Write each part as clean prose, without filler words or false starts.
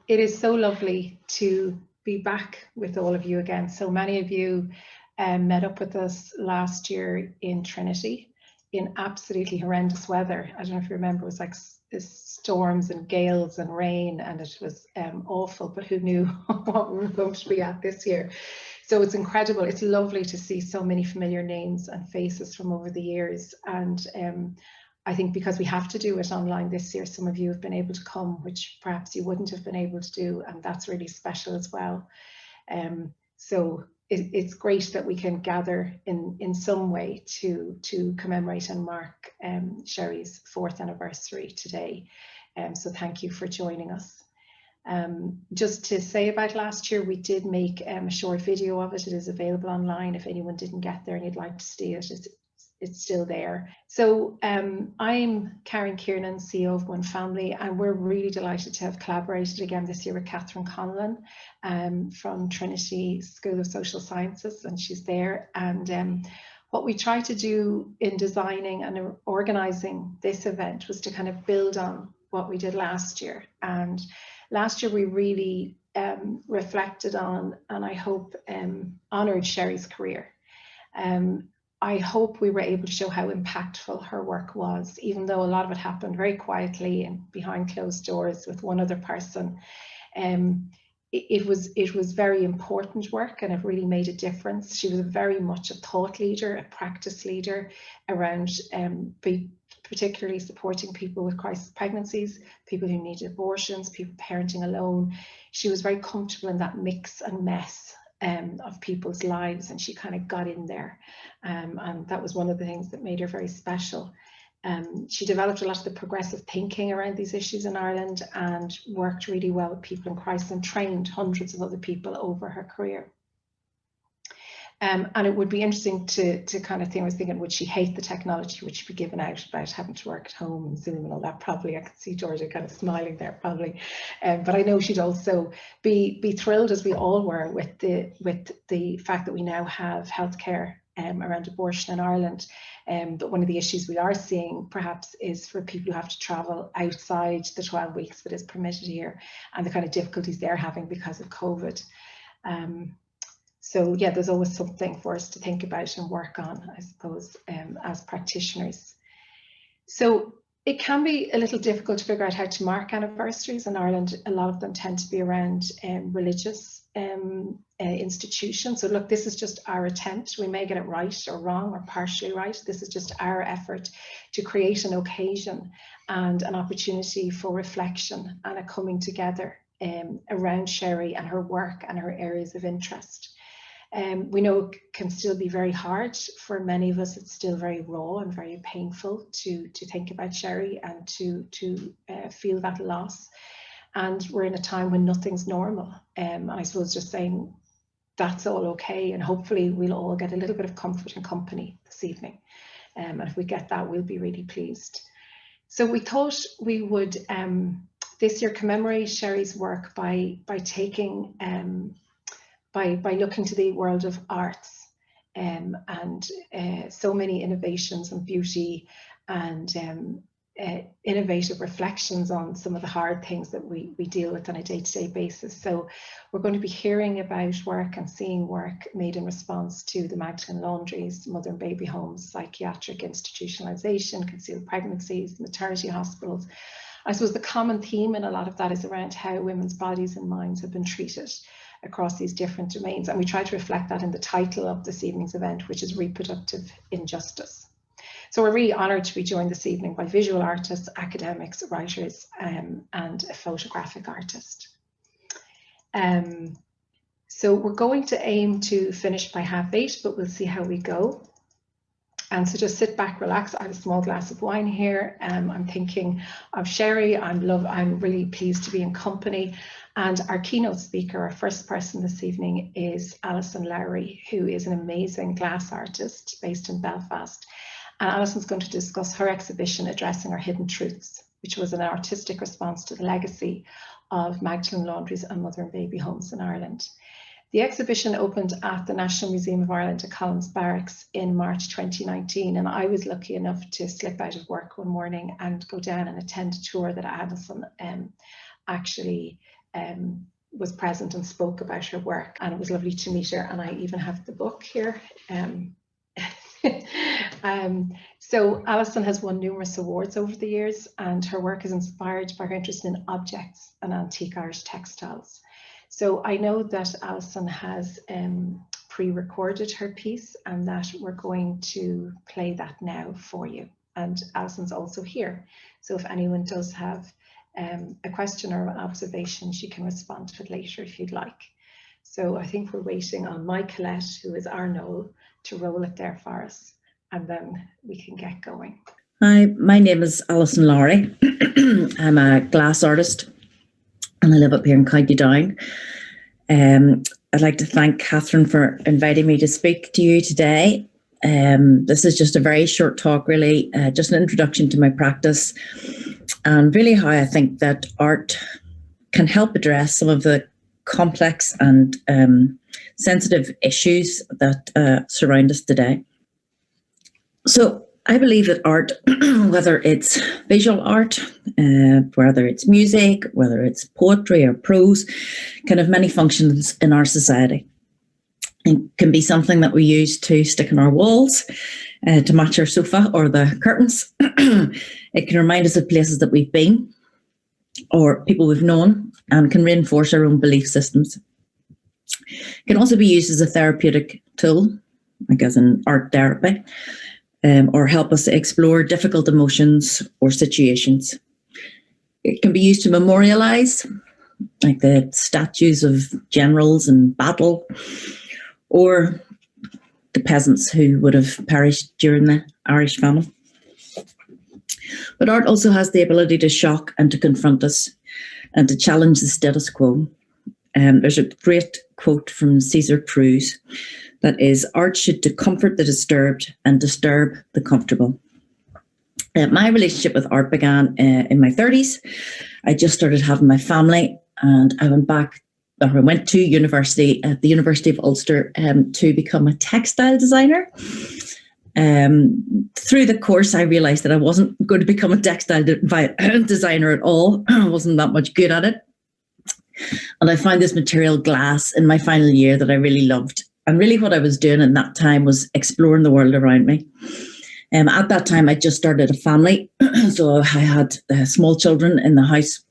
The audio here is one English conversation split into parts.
It is so lovely to be back with all of you again. So many of you met up with us last year in Trinity in absolutely horrendous weather. I don't know if you remember, it was like storms and gales and rain, and it was awful, but who knew what we were going to be at this year. So it's incredible. It's lovely to see so many familiar names and faces from over the years. And I think because we have to do it online this year, some of you have been able to come, which perhaps you wouldn't have been able to do, and that's really special as well. So it's great that we can gather in some way to commemorate and mark Sherie's 4th anniversary today. So thank you for joining us. Just to say about last year, we did make a short video of it. It is available online if anyone didn't get there and you'd like to see it. It's still there. So I'm Karen Kiernan, CEO of One Family, and we're really delighted to have collaborated again this year with Catherine Conlon from Trinity School of Social Sciences, and she's there. And what we tried to do in designing and organising this event was to kind of build on what we did last year. And last year we really reflected on, and I hope honoured Sherie's career. I hope we were able to show how impactful her work was, even though a lot of it happened very quietly and behind closed doors with one other person. It was very important work, and it really made a difference. She was very much a thought leader, a practice leader around particularly supporting people with crisis pregnancies, people who needed abortions, people parenting alone. She was very comfortable in that mix and mess of people's lives, and she kind of got in there, and that was one of the things that made her very special. She developed a lot of the progressive thinking around these issues in Ireland and worked really well with people in crisis and trained hundreds of other people over her career. And it would be interesting to kind of think, I was thinking, would she hate the technology? Would she be given out about having to work at home and Zoom and all that? Probably. I could see Dorje kind of smiling there, probably. But I know she'd also be thrilled, as we all were, with the fact that we now have healthcare around abortion in Ireland. But one of the issues we are seeing perhaps is for people who have to travel outside the 12 weeks that is permitted here, and the kind of difficulties they're having because of COVID. So yeah, there's always something for us to think about and work on, I suppose, as practitioners. So it can be a little difficult to figure out how to mark anniversaries in Ireland. A lot of them tend to be around religious institutions. So look, this is just our attempt. We may get it right or wrong or partially right. This is just our effort to create an occasion and an opportunity for reflection and a coming together around Sherie and her work and her areas of interest. We know it can still be very hard for many of us. It's still very raw and very painful to think about Sherie and to feel that loss. And we're in a time when nothing's normal. I suppose just saying that's all okay, and hopefully we'll all get a little bit of comfort and company this evening. And if we get that, we'll be really pleased. So we thought we would this year commemorate Sherie's work by taking by looking to the world of arts and so many innovations and beauty and innovative reflections on some of the hard things that we deal with on a day-to-day basis. So we're going to be hearing about work and seeing work made in response to the Magdalene laundries, mother and baby homes, psychiatric institutionalization, concealed pregnancies, maternity hospitals. I suppose the common theme in a lot of that is around how women's bodies and minds have been treated across these different domains. And we try to reflect that in the title of this evening's event, which is Reproductive Injustice. So we're really honoured to be joined this evening by visual artists, academics, writers, and a photographic artist. So we're going to aim to finish by 8:30, but we'll see how we go. And so just sit back, relax. I have a small glass of wine here. I'm thinking of Sherie. I'm really pleased to be in company. And our keynote speaker, our first person this evening, is Alison Lowry, who is an amazing glass artist based in Belfast. And Alison's going to discuss her exhibition, Addressing Our Hidden Truths, which was an artistic response to the legacy of Magdalene laundries and mother and baby homes in Ireland. The exhibition opened at the National Museum of Ireland at Collins Barracks in March 2019, and I was lucky enough to slip out of work one morning and go down and attend a tour that Alison actually was present and spoke about her work, and it was lovely to meet her. And I even have the book here. So Alison has won numerous awards over the years, and her work is inspired by her interest in objects and antique Irish textiles. So I know that Alison has pre-recorded her piece, and that we're going to play that now for you. And Alison's also here. So if anyone does have a question or an observation, she can respond to it later if you'd like. So I think we're waiting on my Colette, who is our Noel, to roll it there for us, and then we can get going. Hi, my name is Alison Lowry. I'm a glass artist and I live up here in County Down. I'd like to thank Catherine for inviting me to speak to you today. This is just a very short talk, really, just an introduction to my practice and really how I think that art can help address some of the complex and sensitive issues that surround us today. So I believe that art, whether it's visual art, whether it's music, whether it's poetry or prose, can have many functions in our society. It can be something that we use to stick on our walls, to match our sofa or the curtains. It can remind us of places that we've been or people we've known, and can reinforce our own belief systems. It can also be used as a therapeutic tool, like as in art therapy, or help us to explore difficult emotions or situations. It can be used to memorialise, like the statues of generals in battle, or the peasants who would have perished during the Irish famine. But art also has the ability to shock and to confront us and to challenge the status quo. There's a great quote from Cesar Cruz that is, art should to comfort the disturbed and disturb the comfortable. My relationship with art began in my 30s. I just started having my family, and I went to university at the University of Ulster to become a textile designer. Through the course, I realised that I wasn't going to become a textile designer at all. I wasn't that much good at it. And I found this material glass in my final year that I really loved. And really what I was doing in that time was exploring the world around me. At that time, I just started a family. So I had small children in the house,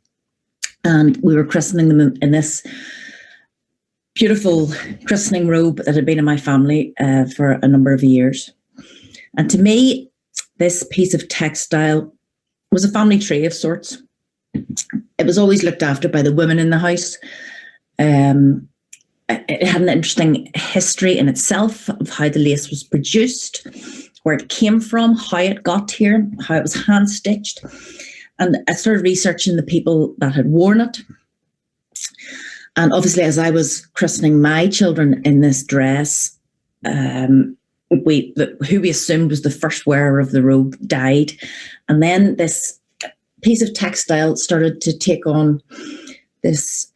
and we were christening them in this beautiful christening robe that had been in my family for a number of years. And to me, this piece of textile was a family tree of sorts. It was always looked after by the women in the house. It had an interesting history in itself of how the lace was produced, where it came from, how it got here, how it was hand-stitched. And I started researching the people that had worn it. And obviously, as I was christening my children in this dress, who we assumed was the first wearer of the robe died. And then this piece of textile started to take on this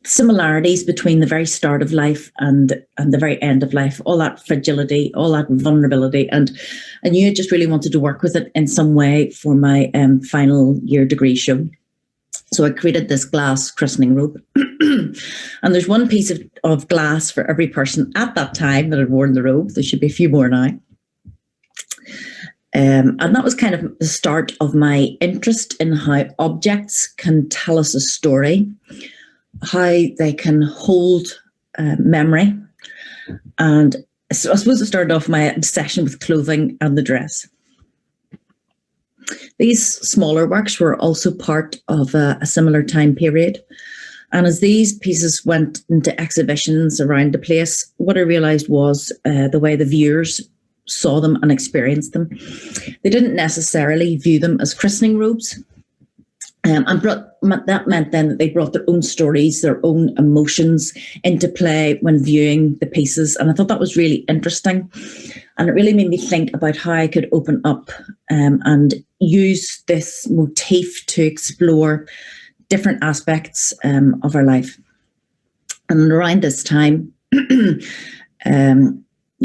similarities between the very start of life and the very end of life, all that fragility, all that vulnerability. And I knew I just really wanted to work with it in some way for my final year degree show. So I created this glass christening robe. And there's one piece of glass for every person at that time that had worn the robe. There should be a few more now. And that was kind of the start of my interest in how objects can tell us a story, how they can hold memory. And so I suppose it started off my obsession with clothing and the dress. These smaller works were also part of a similar time period. And as these pieces went into exhibitions around the place, what I realised was the way the viewers saw them and experienced them. They didn't necessarily view them as christening robes. And that meant then that they brought their own stories, their own emotions into play when viewing the pieces. And I thought that was really interesting. And it really made me think about how I could open up and use this motif to explore different aspects of our life. And around this time, there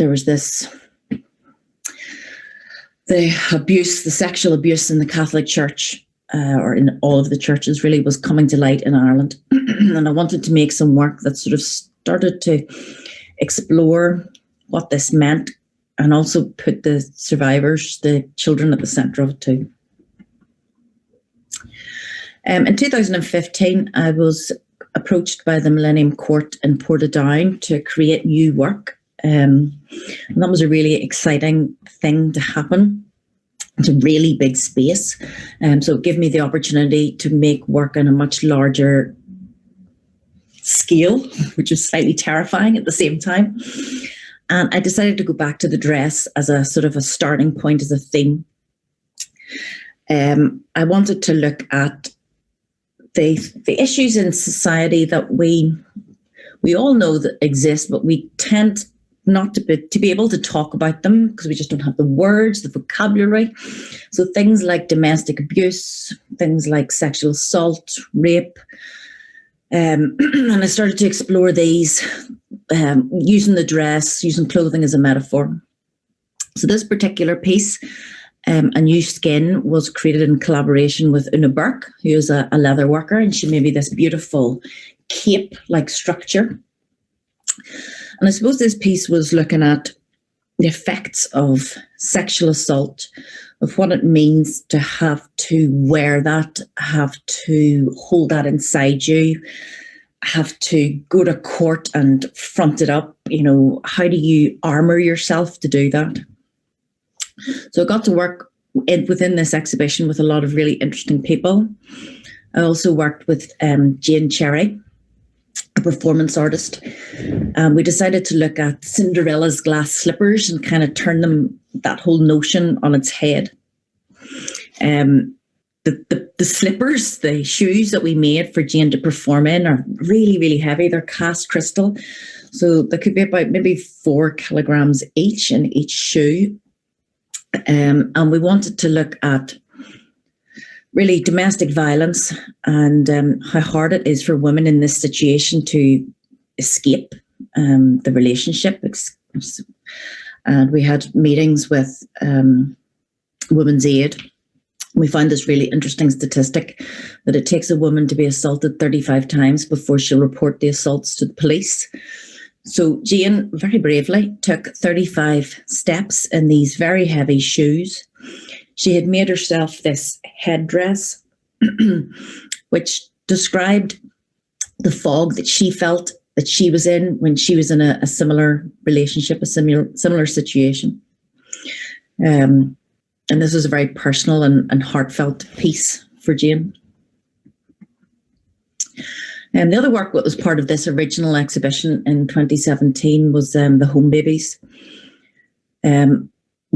was the sexual abuse in the Catholic Church or in all of the churches really, was coming to light in Ireland. And I wanted to make some work that sort of started to explore what this meant and also put the survivors, the children, at the centre of it too. In 2015, I was approached by the Millennium Court in Portadown to create new work. And that was a really exciting thing to happen. It's a really big space. So it gave me the opportunity to make work on a much larger scale, which was slightly terrifying at the same time. And I decided to go back to the dress as a sort of a starting point, as a theme. I wanted to look at the issues in society that we all know that exist, but we tend not to be able to talk about them because we just don't have the words, the vocabulary. So things like domestic abuse, things like sexual assault, rape. And I started to explore these using the dress, using clothing as a metaphor. So this particular piece, A New Skin, was created in collaboration with Una Burke, who is a leather worker, and she made me this beautiful cape-like structure. And I suppose this piece was looking at the effects of sexual assault, of what it means to have to wear that, have to hold that inside you, have to go to court and front it up. You know, how do you armour yourself to do that? So I got to work within this exhibition with a lot of really interesting people. I also worked with Sherie, a performance artist. We decided to look at Cinderella's glass slippers and kind of turn them, that whole notion, on its head. The slippers, the shoes that we made for Jane to perform in, are really, really heavy. They're cast crystal. So there could be about maybe 4 kilograms each in each shoe. And we wanted to look at really domestic violence and how hard it is for women in this situation to escape the relationship. And we had meetings with Women's Aid. We found this really interesting statistic that it takes a woman to be assaulted 35 times before she'll report the assaults to the police. So Jane very bravely took 35 steps in these very heavy shoes. She had made herself this headdress, which described the fog that she felt that she was in when she was in a similar relationship, a similar situation. And this was a very personal and heartfelt piece for Jane. And the other work that was part of this original exhibition in 2017 was the home babies. While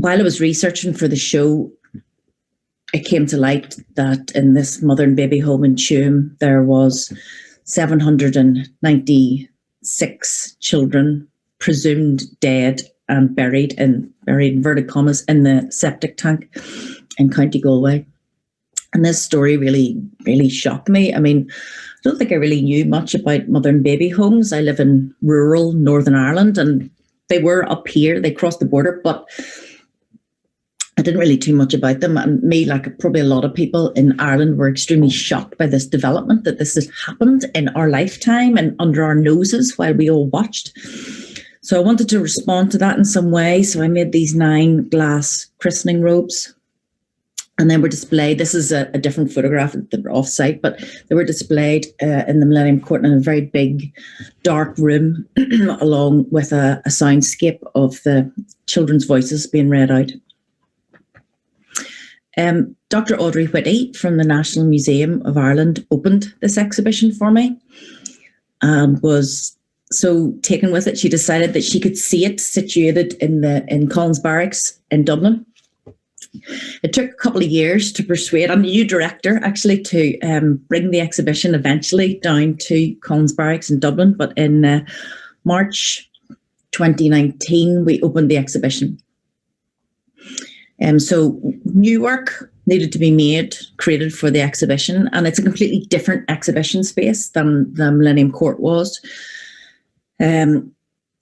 I was researching for the show, it came to light that in this mother and baby home in Tuam, there was 796 children presumed dead and buried in inverted commas in the septic tank in County Galway. And this story really, really shocked me. I mean, I don't think I really knew much about mother and baby homes. I live in rural Northern Ireland, and they were up here. They crossed the border, but I didn't really too much about them. And me, like probably a lot of people in Ireland, were extremely shocked by this development, that this has happened in our lifetime and under our noses while we all watched. So I wanted to respond to that in some way. So I made these 9 glass christening robes, and they were displayed. This is a different photograph that were off-site, but they were displayed in the Millennium Court in a very big, dark room, along with a soundscape of the children's voices being read out. Dr. Audrey Whitty from the National Museum of Ireland opened this exhibition for me and was so taken with it, she decided that she could see it situated in Collins Barracks in Dublin. It took a couple of years to persuade a new director actually to bring the exhibition eventually down to Collins Barracks in Dublin, but in March 2019 we opened the exhibition. So new work needed to be made, created for the exhibition, and it's a completely different exhibition space than the Millennium Court was. The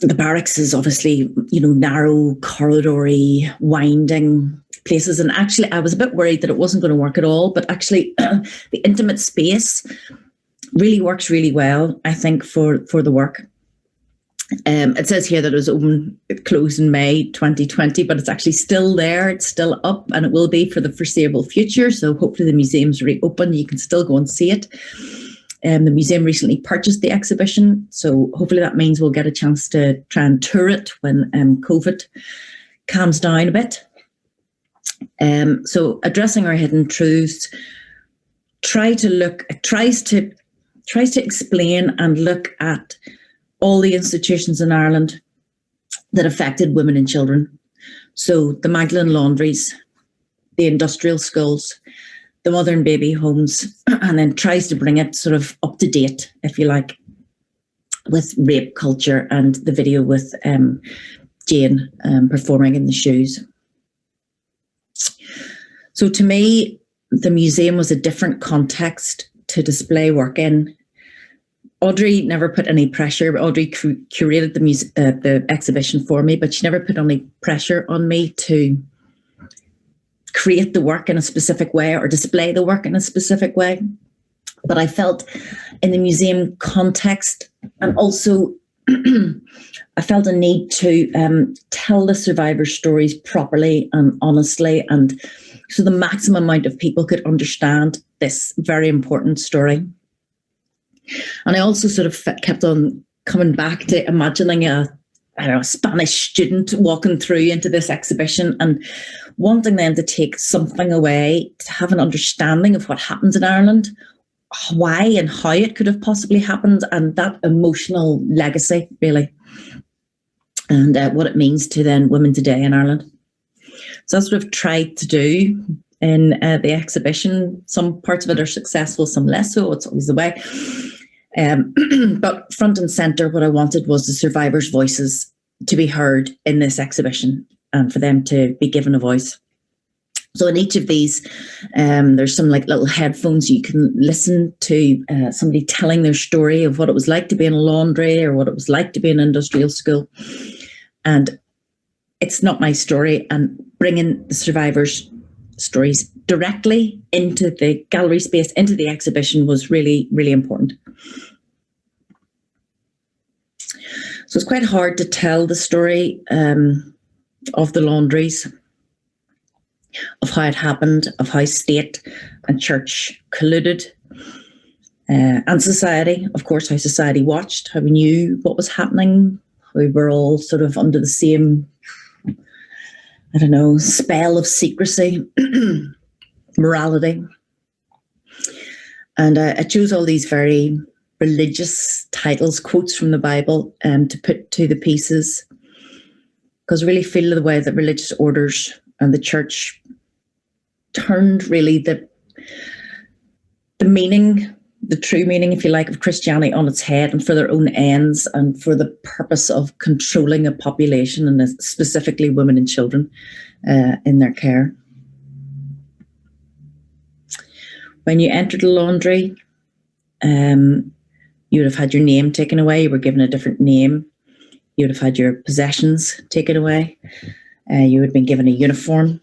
barracks is obviously, narrow, corridory, winding. places. And actually, I was a bit worried that it wasn't going to work at all. But actually, the intimate space really works really well, I think, for the work. It says here that it closed in May 2020, but it's actually still there. It's still up, and it will be for the foreseeable future. So hopefully the museum's reopened. You can still go and see it. The museum recently purchased the exhibition, so hopefully that means we'll get a chance to try and tour it when COVID calms down a bit. So addressing our hidden truths tries to explain and look at all the institutions in Ireland that affected women and children. So the Magdalen laundries, the industrial schools, the mother and baby homes, and then tries to bring it sort of up to date, if you like, with rape culture and the video with Jane performing in the shoes. So to me, the museum was a different context to display work in. Audrey never put any pressure. Audrey curated the exhibition for me, but she never put any pressure on me to create the work in a specific way or display the work in a specific way. But I felt in the museum context, and also I felt a need to tell the survivors' stories properly and honestly, and so the maximum amount of people could understand this very important story. And I also sort of kept on coming back to imagining a Spanish student walking through into this exhibition and wanting them to take something away, to have an understanding of what happens in Ireland, why and how it could have possibly happened, and that emotional legacy, really, and what it means to then women today in Ireland. So that's what I've tried to do in the exhibition. Some parts of it are successful, some less so. It's always the way. But front and centre, what I wanted was the survivors' voices to be heard in this exhibition and for them to be given a voice. So in each of these, there's some like little headphones you can listen to somebody telling their story of what it was like to be in a laundry or what it was like to be in an industrial school. And it's not my story, and bringing the survivors' stories directly into the gallery space, into the exhibition, was really, really important. So it's quite hard to tell the story of the laundries, of how it happened, of how state and church colluded, and society, of course, how society watched, how we knew what was happening, how we were all sort of under the same, spell of secrecy, morality. And I chose all these very religious titles, quotes from the Bible, to put to the pieces, because I really feel the way that religious orders and the church turned really the meaning, the true meaning, if you like, of Christianity on its head, and for their own ends and for the purpose of controlling a population, and specifically women and children in their care. When you entered the laundry, you would have had your name taken away. You were given a different name. You would have had your possessions taken away. You would have been given a uniform.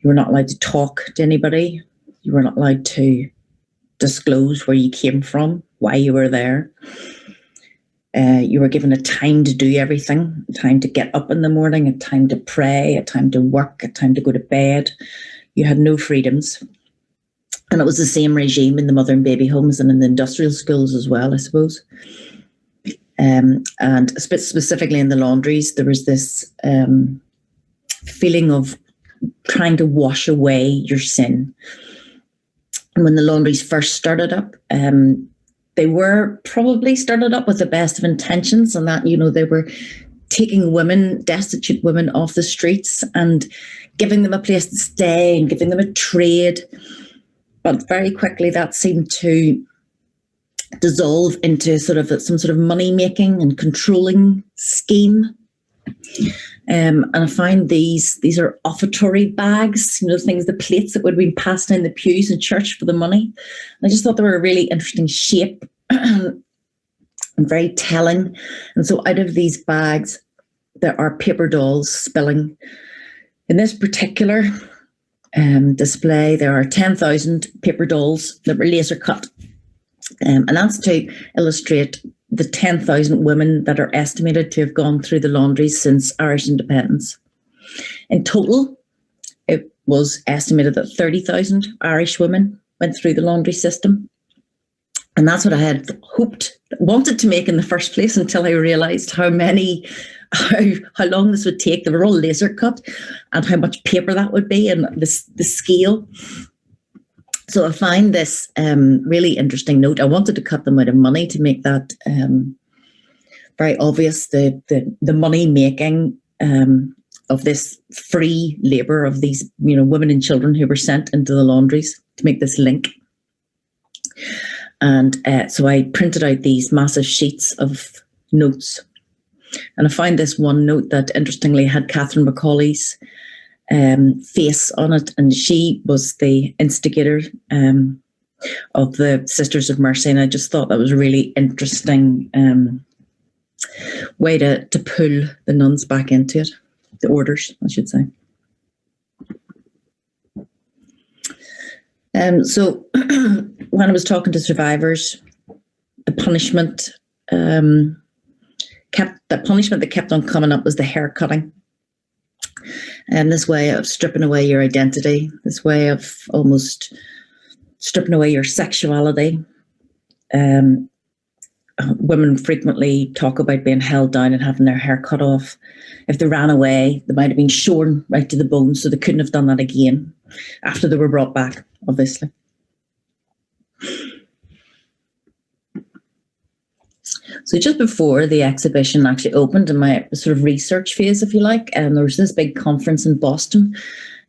You were not allowed to talk to anybody. You were not allowed to disclose where you came from, why you were there. You were given a time to do everything, a time to get up in the morning, a time to pray, a time to work, a time to go to bed. You had no freedoms. And it was the same regime in the mother and baby homes and in the industrial schools as well, I suppose. And specifically in the laundries, there was this feeling of trying to wash away your sin. And when the laundries first started up, they were probably started up with the best of intentions, and that, they were taking women, destitute women, off the streets and giving them a place to stay and giving them a trade. But very quickly that seemed to dissolve into some sort of money-making and controlling scheme. And I find these are offertory bags, things, the plates that would have been passed in the pews in church for the money. And I just thought they were a really interesting shape and very telling. And so out of these bags, there are paper dolls spilling In this particular display, there are 10,000 paper dolls that were laser cut. And that's to illustrate the 10,000 women that are estimated to have gone through the laundries since Irish independence. In total, it was estimated that 30,000 Irish women went through the laundry system. And that's what I had wanted to make in the first place, until I realised how long this would take. They were all laser cut, and how much paper that would be, and the scale. So I find this really interesting note. I wanted to cut them out of money to make that very obvious, the money making of this free labour of these women and children who were sent into the laundries, to make this link. And so I printed out these massive sheets of notes. And I find this one note that interestingly had Catherine Macaulay's face on it, and she was the instigator of the Sisters of Mercy, and I just thought that was a really interesting way to pull the nuns back into it, the orders, I should say. So when I was talking to survivors, the punishment that kept on coming up was the hair cutting. And this way of stripping away your identity, this way of almost stripping away your sexuality. Women frequently talk about being held down and having their hair cut off. If they ran away, they might have been shorn right to the bone, so they couldn't have done that again after they were brought back, obviously. So just before the exhibition actually opened, in my sort of research phase, if you like, and there was this big conference in Boston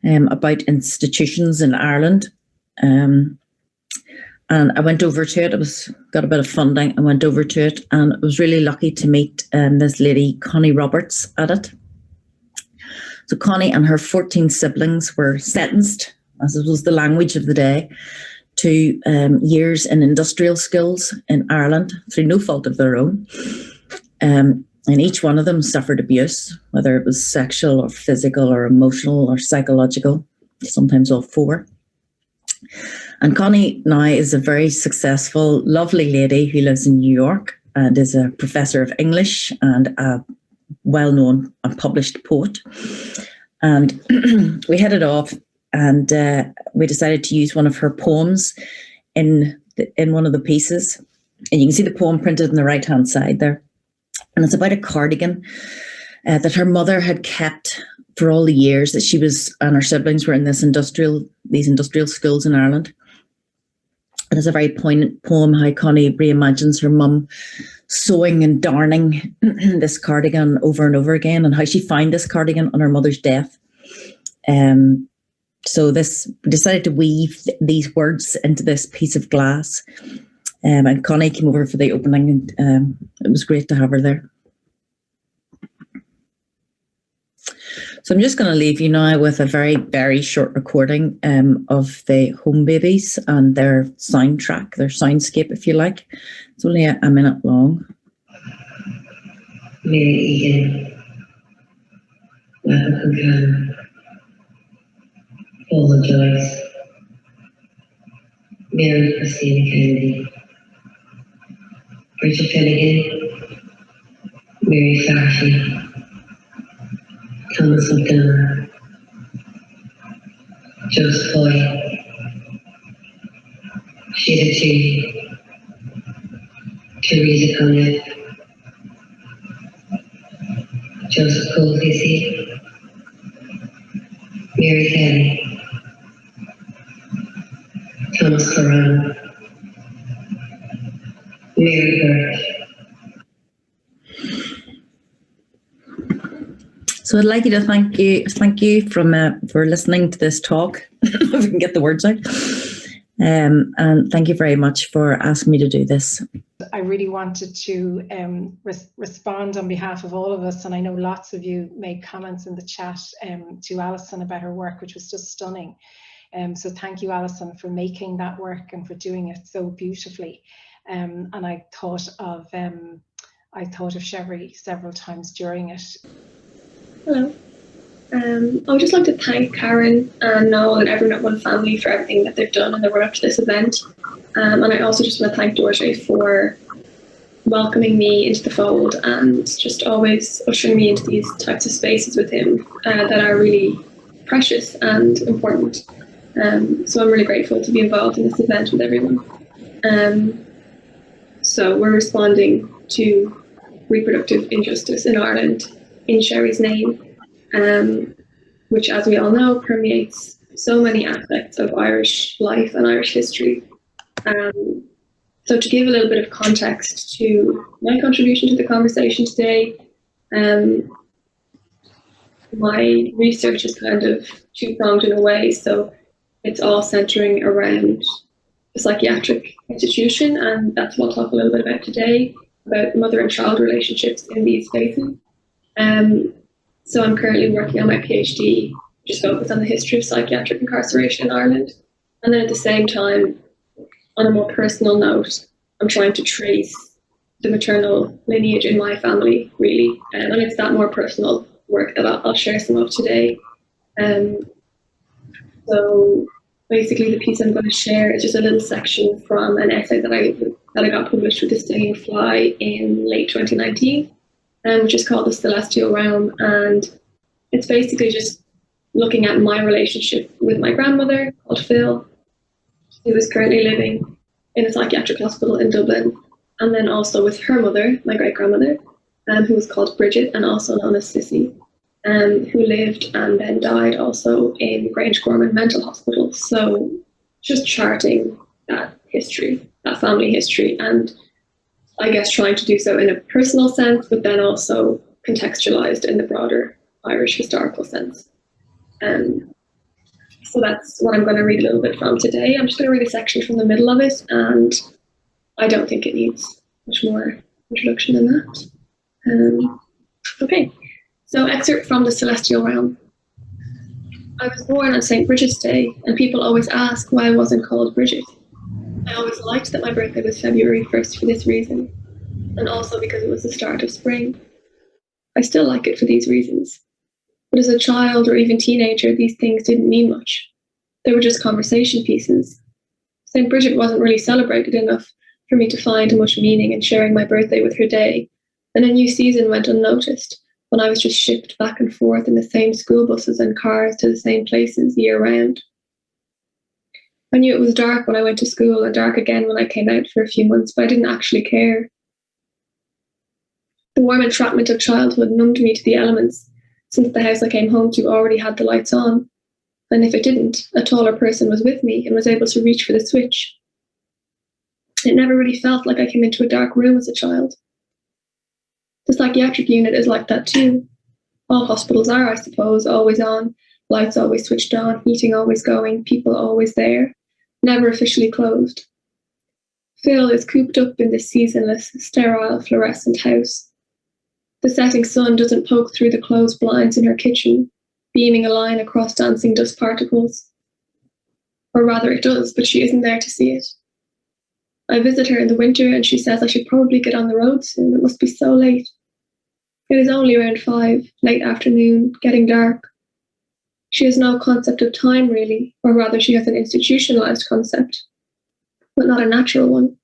about institutions in Ireland. And I went over to it. Got a bit of funding. I went over to it, and I was really lucky to meet this lady, Connie Roberts, at it. So Connie and her 14 siblings were sentenced, as it was the language of the day, to years in industrial schools in Ireland through no fault of their own. And each one of them suffered abuse, whether it was sexual or physical or emotional or psychological, sometimes all four. And Connie now is a very successful, lovely lady who lives in New York and is a professor of English and a well-known and published poet. And we headed off, and we decided to use one of her poems in one of the pieces. And you can see the poem printed on the right-hand side there. And it's about a cardigan that her mother had kept for all the years that she was and her siblings were in these industrial schools in Ireland. And it's a very poignant poem how Connie reimagines her mum sewing and darning this cardigan over and over again, and how she found this cardigan on her mother's death. So we decided to weave these words into this piece of glass. And Connie came over for the opening, and it was great to have her there. So I'm just going to leave you now with a very, very short recording of the Home Babies and their soundtrack, their soundscape, if you like. It's only a minute long. Mary Egan, Michael Conlon, Paula Joyce, Mary Christina Kennedy, Bridget Hennigan, Mary Farshey, Thomas McDonough, Joseph Hoy, Sherie G, Teresa Conlon, Joseph Cole-Casey, Mary Kelly, Thomas Corran, Mary Burke. So I'd like you to thank you for listening to this talk, if we can get the words out. And thank you very much for asking me to do this. I really wanted to respond on behalf of all of us, and I know lots of you made comments in the chat to Alison about her work, which was just stunning. So thank you, Alison, for making that work and for doing it so beautifully. And I thought of Sherie several times during it. Hello. I would just like to thank Karen and Noel and everyone at One Family for everything that they've done in the run up to this event. And I also just want to thank Dorje for welcoming me into the fold and just always ushering me into these types of spaces with him that are really precious and important. So I'm really grateful to be involved in this event with everyone. So we're responding to reproductive injustice in Ireland in Sherie's name, which, as we all know, permeates so many aspects of Irish life and Irish history. So to give a little bit of context to my contribution to the conversation today, my research is kind of two-pronged in a way. So it's all centering around the psychiatric institution, and that's what I'll talk a little bit about today, about mother and child relationships in these spaces. So I'm currently working on my PhD, just focused on the history of psychiatric incarceration in Ireland. And then at the same time, on a more personal note, I'm trying to trace the maternal lineage in my family, really. And it's that more personal work that I'll share some of today. So basically the piece I'm going to share is just a little section from an essay that I got published with the Stinging Fly in late 2019, which is called The Celestial Realm. And it's basically just looking at my relationship with my grandmother, called Phil, who is currently living in a psychiatric hospital in Dublin, and then also with her mother, my great-grandmother, who was called Bridget and also known as Sissy, who lived and then died also in Grangegorman Mental Hospital. So just charting that history, that family history, and I guess trying to do so in a personal sense, but then also contextualized in the broader Irish historical sense. So that's what I'm going to read a little bit from today. I'm just going to read a section from the middle of it, and I don't think it needs much more introduction than that. Okay, so excerpt from The Celestial Realm. I was born on St. Bridget's Day, and people always ask why I wasn't called Bridget. I always liked that my birthday was February 1st for this reason, and also because it was the start of spring. I still like it for these reasons. But as a child or even teenager, these things didn't mean much. They were just conversation pieces. St. Bridget wasn't really celebrated enough for me to find much meaning in sharing my birthday with her day, and a new season went unnoticed when I was just shipped back and forth in the same school buses and cars to the same places year round. I knew it was dark when I went to school and dark again when I came out for a few months, but I didn't actually care. The warm entrapment of childhood numbed me to the elements, since the house I came home to already had the lights on, and if it didn't, a taller person was with me and was able to reach for the switch. It never really felt like I came into a dark room as a child. The psychiatric unit is like that too. All hospitals are, I suppose, always on, lights always switched on, heating always going, people always there, never officially closed. Phil is cooped up in this seasonless, sterile, fluorescent house. The setting sun doesn't poke through the closed blinds in her kitchen, beaming a line across dancing dust particles. Or rather it does, but she isn't there to see it. I visit her in the winter and she says I should probably get on the road soon. It must be so late. It is only around 5, late afternoon, getting dark. She has no concept of time really, or rather she has an institutionalized concept, but not a natural one.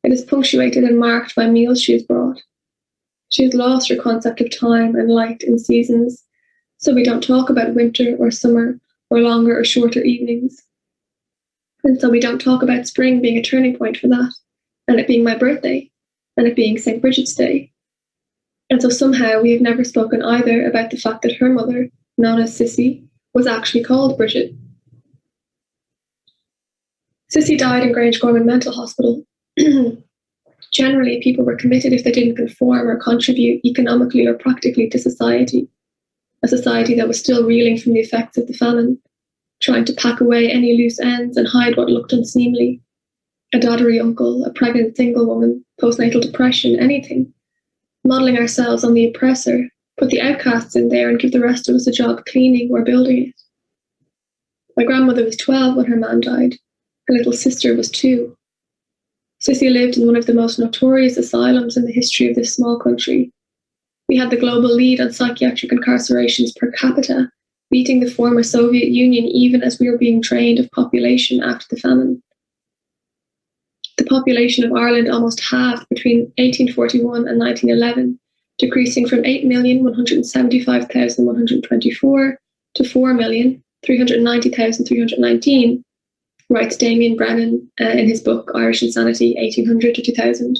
It is punctuated and marked by meals she has brought. She has lost her concept of time and light and seasons, so we don't talk about winter or summer or longer or shorter evenings. And so we don't talk about spring being a turning point for that, and it being my birthday, and it being St. Bridget's Day. And so somehow we have never spoken either about the fact that her mother, known as Sissy, was actually called Bridget. Sissy died in Grangegorman Mental Hospital. Generally, people were committed if they didn't conform or contribute economically or practically to society, a society that was still reeling from the effects of the famine, trying to pack away any loose ends and hide what looked unseemly. A doddery uncle, a pregnant single woman, postnatal depression, anything. Modelling ourselves on the oppressor, put the outcasts in there and give the rest of us a job cleaning or building it. My grandmother was 12 when her man died. Her little sister was 2. Sissy lived in one of the most notorious asylums in the history of this small country. We had the global lead on psychiatric incarcerations per capita beating the former Soviet Union even as we were being drained of population after the famine. The population of Ireland almost halved between 1841 and 1911, decreasing from 8,175,124 to 4,390,319, writes Damien Brennan in his book Irish Insanity, 1800 to 2000.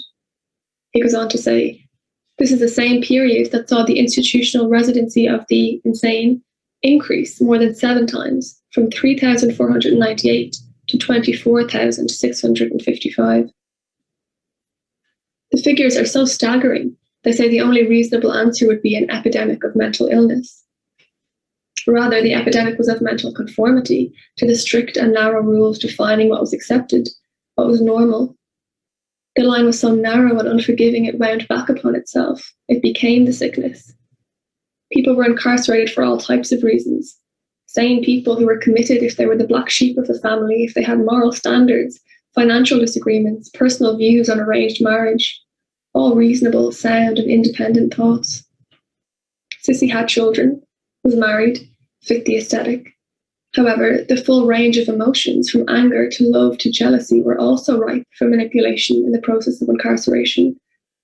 He goes on to say, this is the same period that saw the institutional residency of the insane increase more than 7 times, from 3,498 to 24,655. The figures are so staggering, they say the only reasonable answer would be an epidemic of mental illness. Rather, the epidemic was of mental conformity to the strict and narrow rules defining what was accepted, what was normal. The line was so narrow and unforgiving it wound back upon itself. It became the sickness. People were incarcerated for all types of reasons. Sane people who were committed if they were the black sheep of the family, if they had moral standards, financial disagreements, personal views on arranged marriage, all reasonable, sound and independent thoughts. Sissy had children, was married, fit the aesthetic. However, the full range of emotions, from anger to love to jealousy, were also ripe for manipulation in the process of incarceration.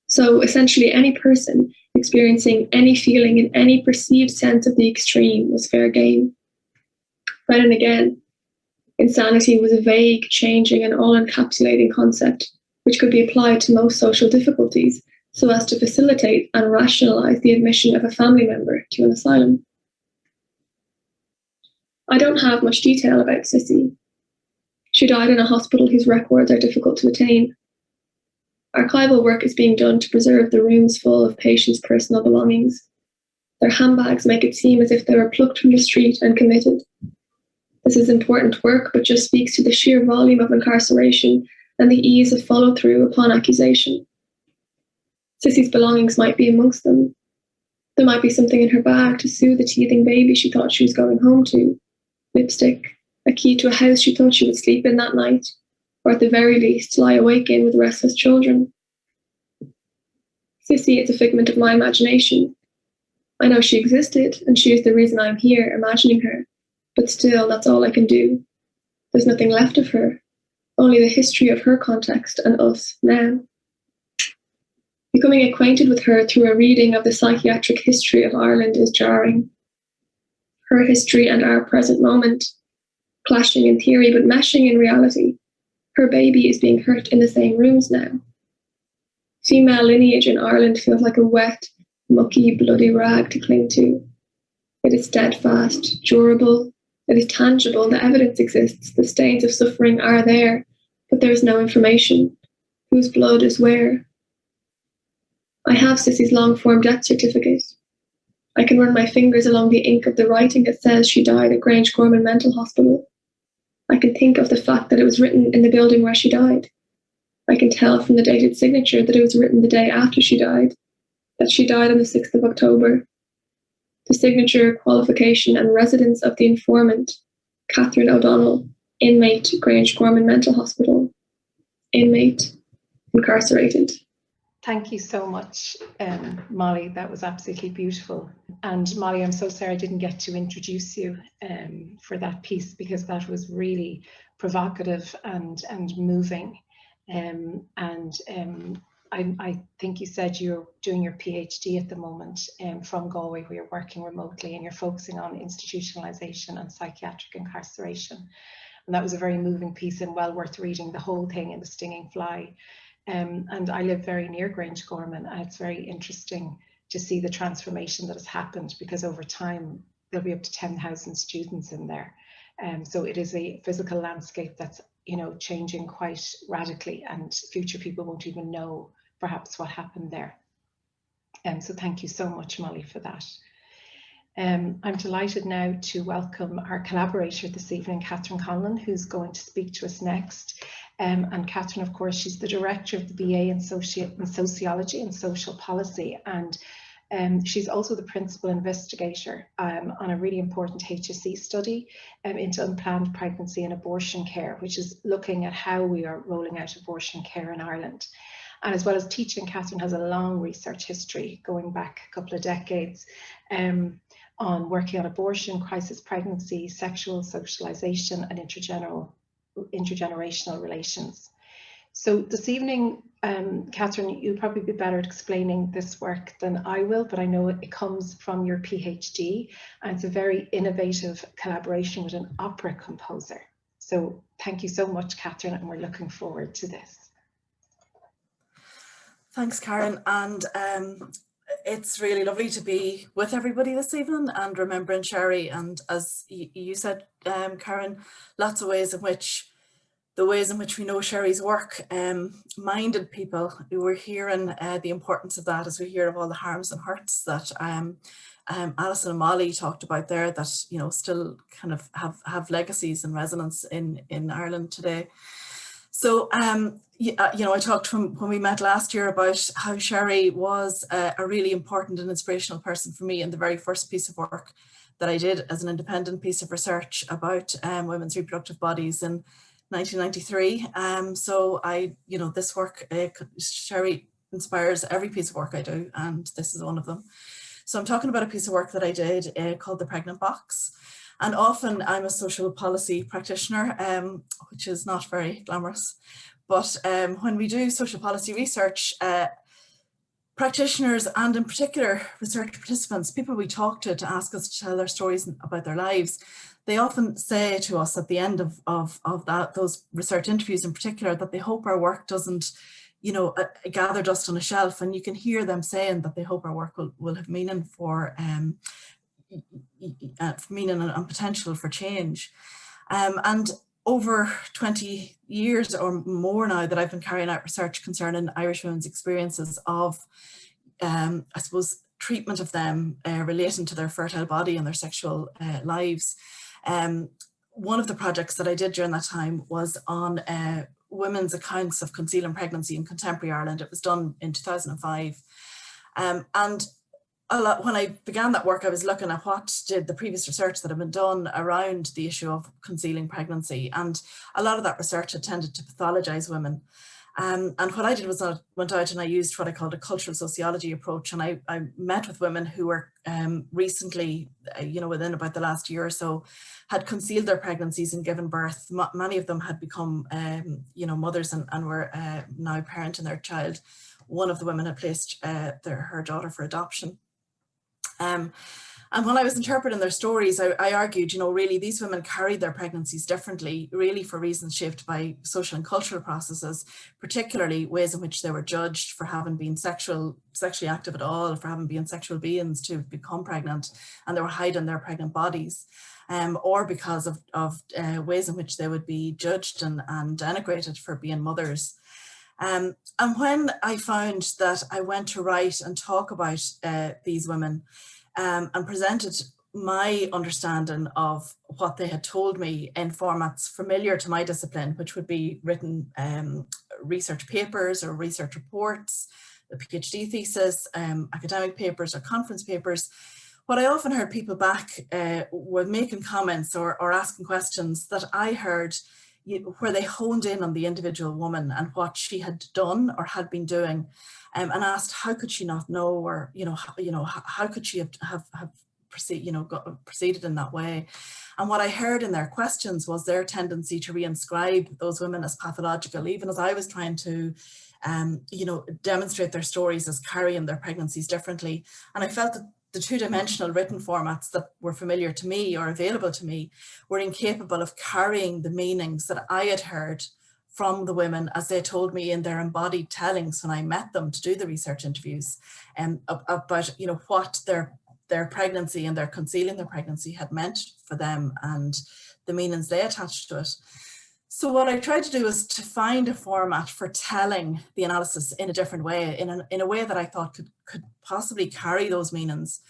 So essentially any person experiencing any feeling in any perceived sense of the extreme was fair game. Brennan again, insanity was a vague, changing and all-encapsulating concept which could be applied to most social difficulties so as to facilitate and rationalise the admission of a family member to an asylum. I don't have much detail about Sissy. She died in a hospital whose records are difficult to attain. Archival work is being done to preserve the rooms full of patients' personal belongings. Their handbags make it seem as if they were plucked from the street and committed. This is important work, but just speaks to the sheer volume of incarceration and the ease of follow-through upon accusation. Sissy's belongings might be amongst them. There might be something in her bag to soothe the teething baby she thought she was going home to. Lipstick, a key to a house she thought she would sleep in that night, or at the very least lie awake in with restless children. Sissy is a figment of my imagination. I know she existed, and she is the reason I'm here, imagining her, but still, that's all I can do. There's nothing left of her, only the history of her context and us now. Becoming acquainted with her through a reading of the psychiatric history of Ireland is jarring. Her history and our present moment, clashing in theory but meshing in reality. Her baby is being hurt in the same rooms now. Female lineage in Ireland feels like a wet, mucky, bloody rag to cling to. It is steadfast, durable, it is tangible, the evidence exists, the stains of suffering are there, but there is no information. Whose blood is where? I have Sissy's long-form death certificate. I can run my fingers along the ink of the writing that says she died at Grange Gorman Mental Hospital. I can think of the fact that it was written in the building where she died. I can tell from the dated signature that it was written the day after she died, that she died on the 6th of October. The signature, qualification and residence of the informant, Catherine O'Donnell, inmate, Grange Gorman Mental Hospital. Inmate, incarcerated. Thank you so much, Molly. That was absolutely beautiful. And Molly, I'm so sorry I didn't get to introduce you for that piece, because that was really provocative and moving. I think you said you're doing your PhD at the moment from Galway, where you're working remotely and you're focusing on institutionalisation and psychiatric incarceration. And that was a very moving piece and well worth reading the whole thing in The Stinging Fly. And I live very near Grange Gorman, and it's very interesting to see the transformation that has happened, because over time there'll be up to 10,000 students in there. So it is a physical landscape that's, you know, changing quite radically, and future people won't even know perhaps what happened there. So thank you so much, Molly, for that. I'm delighted now to welcome our collaborator this evening, Catherine Conlon, who's going to speak to us next. And Catherine, of course, she's the director of the BA in Sociology and Social Policy, and she's also the principal investigator on a really important HSE study into unplanned pregnancy and abortion care, which is looking at how we are rolling out abortion care in Ireland. And as well as teaching, Catherine has a long research history going back a couple of decades. on working on abortion, crisis pregnancy, sexual socialization, and intergenerational relations. So this evening, Catherine, you'll probably be better at explaining this work than I will, but I know it comes from your PhD, and it's a very innovative collaboration with an opera composer. So thank you so much, Catherine, and we're looking forward to this. Thanks, Karen, and it's really lovely to be with everybody this evening and remembering Sherie. And as you said, Karen, lots of ways in which we know Sherie's work minded people. We're hearing the importance of that as we hear of all the harms and hurts that Alison and Mullally talked about there, that, you know, still kind of have legacies and resonance in Ireland today. So, you know, I talked from when we met last year about how Sherie was a really important and inspirational person for me in the very first piece of work that I did as an independent piece of research about women's reproductive bodies in 1993. So you know, this work, Sherie inspires every piece of work I do, and this is one of them. So I'm talking about a piece of work that I did called The Pregnant Box. And often I'm a social policy practitioner, which is not very glamorous. But when we do social policy research, practitioners, and in particular research participants, people we talk to ask us to tell their stories about their lives, they often say to us at the end of those research interviews in particular, that they hope our work doesn't, you know, gather dust on a shelf. And you can hear them saying that they hope our work will have meaning for meaning and potential for change. And over 20 years or more now that I've been carrying out research concerning Irish women's experiences of, I suppose, treatment of them relating to their fertile body and their sexual lives. One of the projects that I did during that time was on women's accounts of concealing pregnancy in contemporary Ireland. It was done in 2005. And when I began that work, I was looking at what did the previous research that had been done around the issue of concealing pregnancy. And a lot of that research had tended to pathologise women. And what I did was I went out and I used what I called a cultural sociology approach. And I met with women who were recently, you know, within about the last year or so, had concealed their pregnancies and given birth. Many of them had become, you know, mothers and were now parenting their child. One of the women had placed her daughter for adoption. And when I was interpreting their stories, I argued, you know, really these women carried their pregnancies differently, really for reasons shaped by social and cultural processes, particularly ways in which they were judged for having been sexually active at all, for having been sexual beings to become pregnant, and they were hiding their pregnant bodies, or because of ways in which they would be judged and denigrated for being mothers. And when I found that I went to write and talk about these women and presented my understanding of what they had told me in formats familiar to my discipline, which would be written research papers or research reports, a PhD thesis, academic papers or conference papers, what I often heard people back were making comments or asking questions that I heard where they honed in on the individual woman and what she had done or had been doing, and asked how could she not know, or how could she have proceeded in that way. And what I heard in their questions was their tendency to reinscribe those women as pathological, even as I was trying to demonstrate their stories as carrying their pregnancies differently. And I felt that the two-dimensional written formats that were familiar to me or available to me were incapable of carrying the meanings that I had heard from the women as they told me in their embodied tellings when I met them to do the research interviews, about what their pregnancy and their concealing their pregnancy had meant for them and the meanings they attached to it. So what I tried to do was to find a format for telling the analysis in a different way, in a way that I thought could possibly carry those meanings.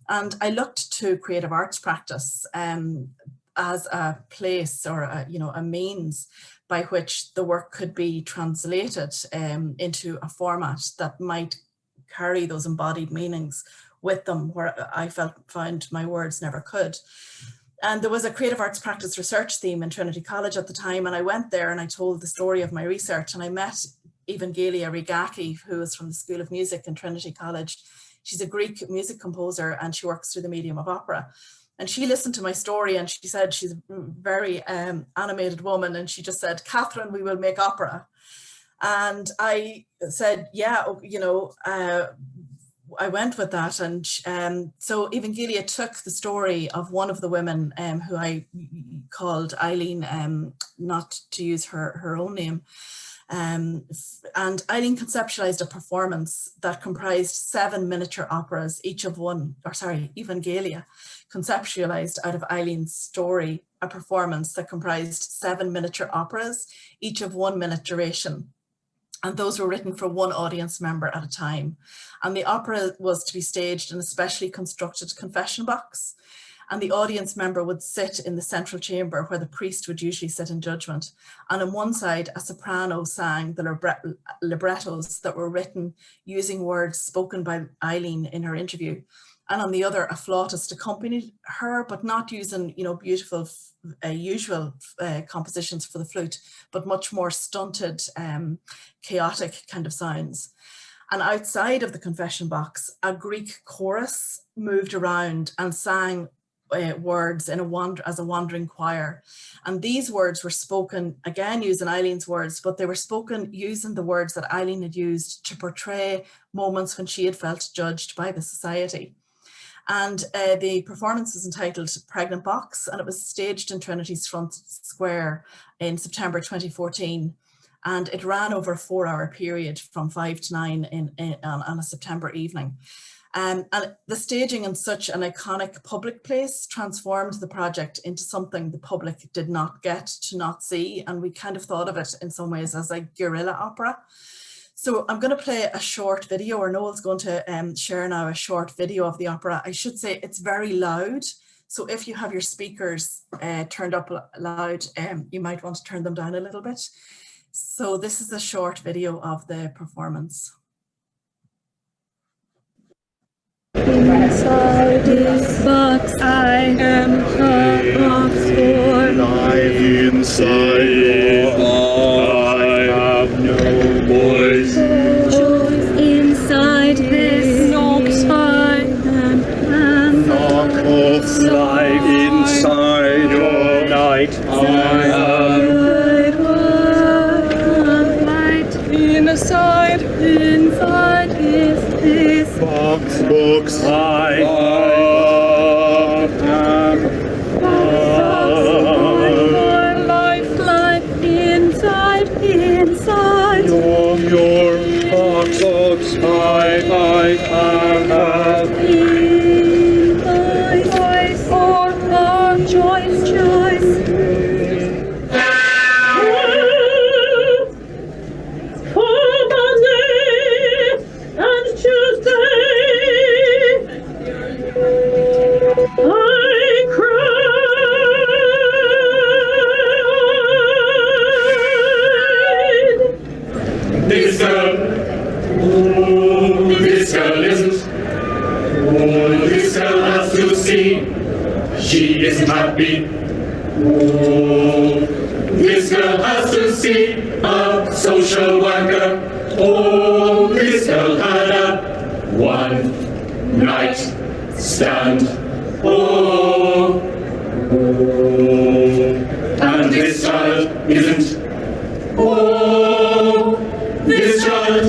And I looked to creative arts practice as a place or a means by which the work could be translated into a format that might carry those embodied meanings with them, where I found my words never could. And there was a creative arts practice research theme in Trinity College at the time, and I went there and I told the story of my research, and I met Evangelia Rigaki, who was from the School of Music in Trinity College. She's a Greek music composer and she works through the medium of opera. And she listened to my story and she said, she's a very animated woman, and she just said, "Catherine, we will make opera." And I said, yeah, you know, I went with that. And so Evangelia took the story of one of the women who I called Eileen, not to use her own name. And Eileen conceptualized a performance that comprised 7 miniature operas, each of one, or sorry, Evangelia conceptualized out of Eileen's story a performance that comprised 7 miniature operas, each of 1 minute duration. And those were written for 1 audience member at a time. And the opera was to be staged in a specially constructed confession box. And the audience member would sit in the central chamber where the priest would usually sit in judgment. And on one side, a soprano sang the librettos that were written using words spoken by Eileen in her interview. And on the other, a flautist accompanied her, but not using, you know, beautiful, usual compositions for the flute, but much more stunted, chaotic kind of sounds. And outside of the confession box, a Greek chorus moved around and sang words in as a wandering choir. And these words were spoken, again using Eileen's words, but they were spoken using the words that Eileen had used to portray moments when she had felt judged by the society. And the performance was entitled Pregnant Box, and it was staged in Trinity's Front Square in September 2014. And it ran over a 4-hour period from 5 to 9 on a September evening. And the staging in such an iconic public place transformed the project into something the public did not get to not see. And we kind of thought of it in some ways as a guerrilla opera. So I'm going to play a short video, or Noel's going to share now a short video of the opera. I should say it's very loud. So if you have your speakers turned up loud, you might want to turn them down a little bit. So this is a short video of the performance. Inside this box I am a box for life. Inside I have no voice. Inside this box I am Knock off life inside your night. I am light. Inside is this box. I am life, life inside. your box. I have Voice or choice. For Monday and Tuesday, I cried. this girl. Oh, this girl isn't. Oh, this girl has to see. She isn't happy. Oh, this girl has to see a social worker. Oh, this girl had a one-night stand. Oh, and this child isn't. Oh, this child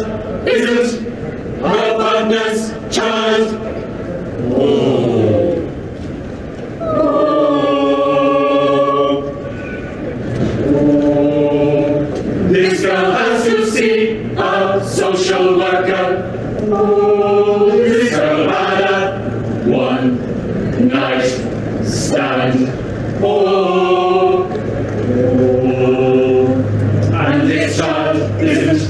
isn't her partner's child. Oh. This girl has to see a social worker. Oh, this girl had a one-night stand. Oh, and this child isn't.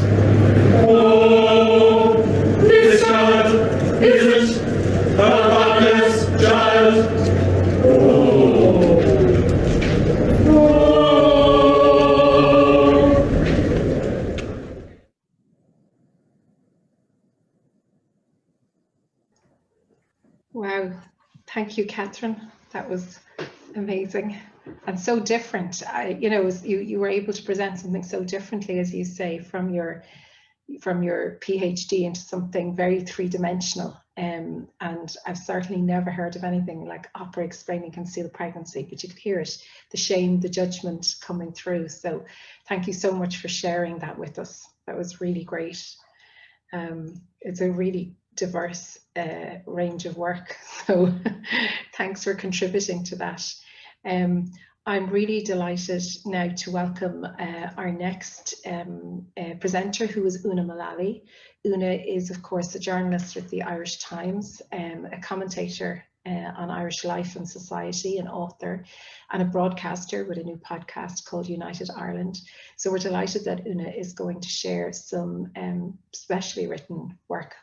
Oh, this child isn't her partner's child. Wow, thank you, Catherine. That was amazing and so different. You know, you were able to present something so differently, as you say, from your from your PhD into something very three-dimensional. And I've certainly never heard of anything like opera explaining concealed pregnancy, but you could hear it, the shame, the judgment coming through. So thank you so much for sharing that with us. That was really great. It's a really diverse range of work, so thanks for contributing to that. I'm really delighted now to welcome our next presenter, who is Una Mullally. Una is, of course, a journalist with the Irish Times, a commentator on Irish life and society, an author, and a broadcaster with a new podcast called United Ireland. So we're delighted that Una is going to share some specially written work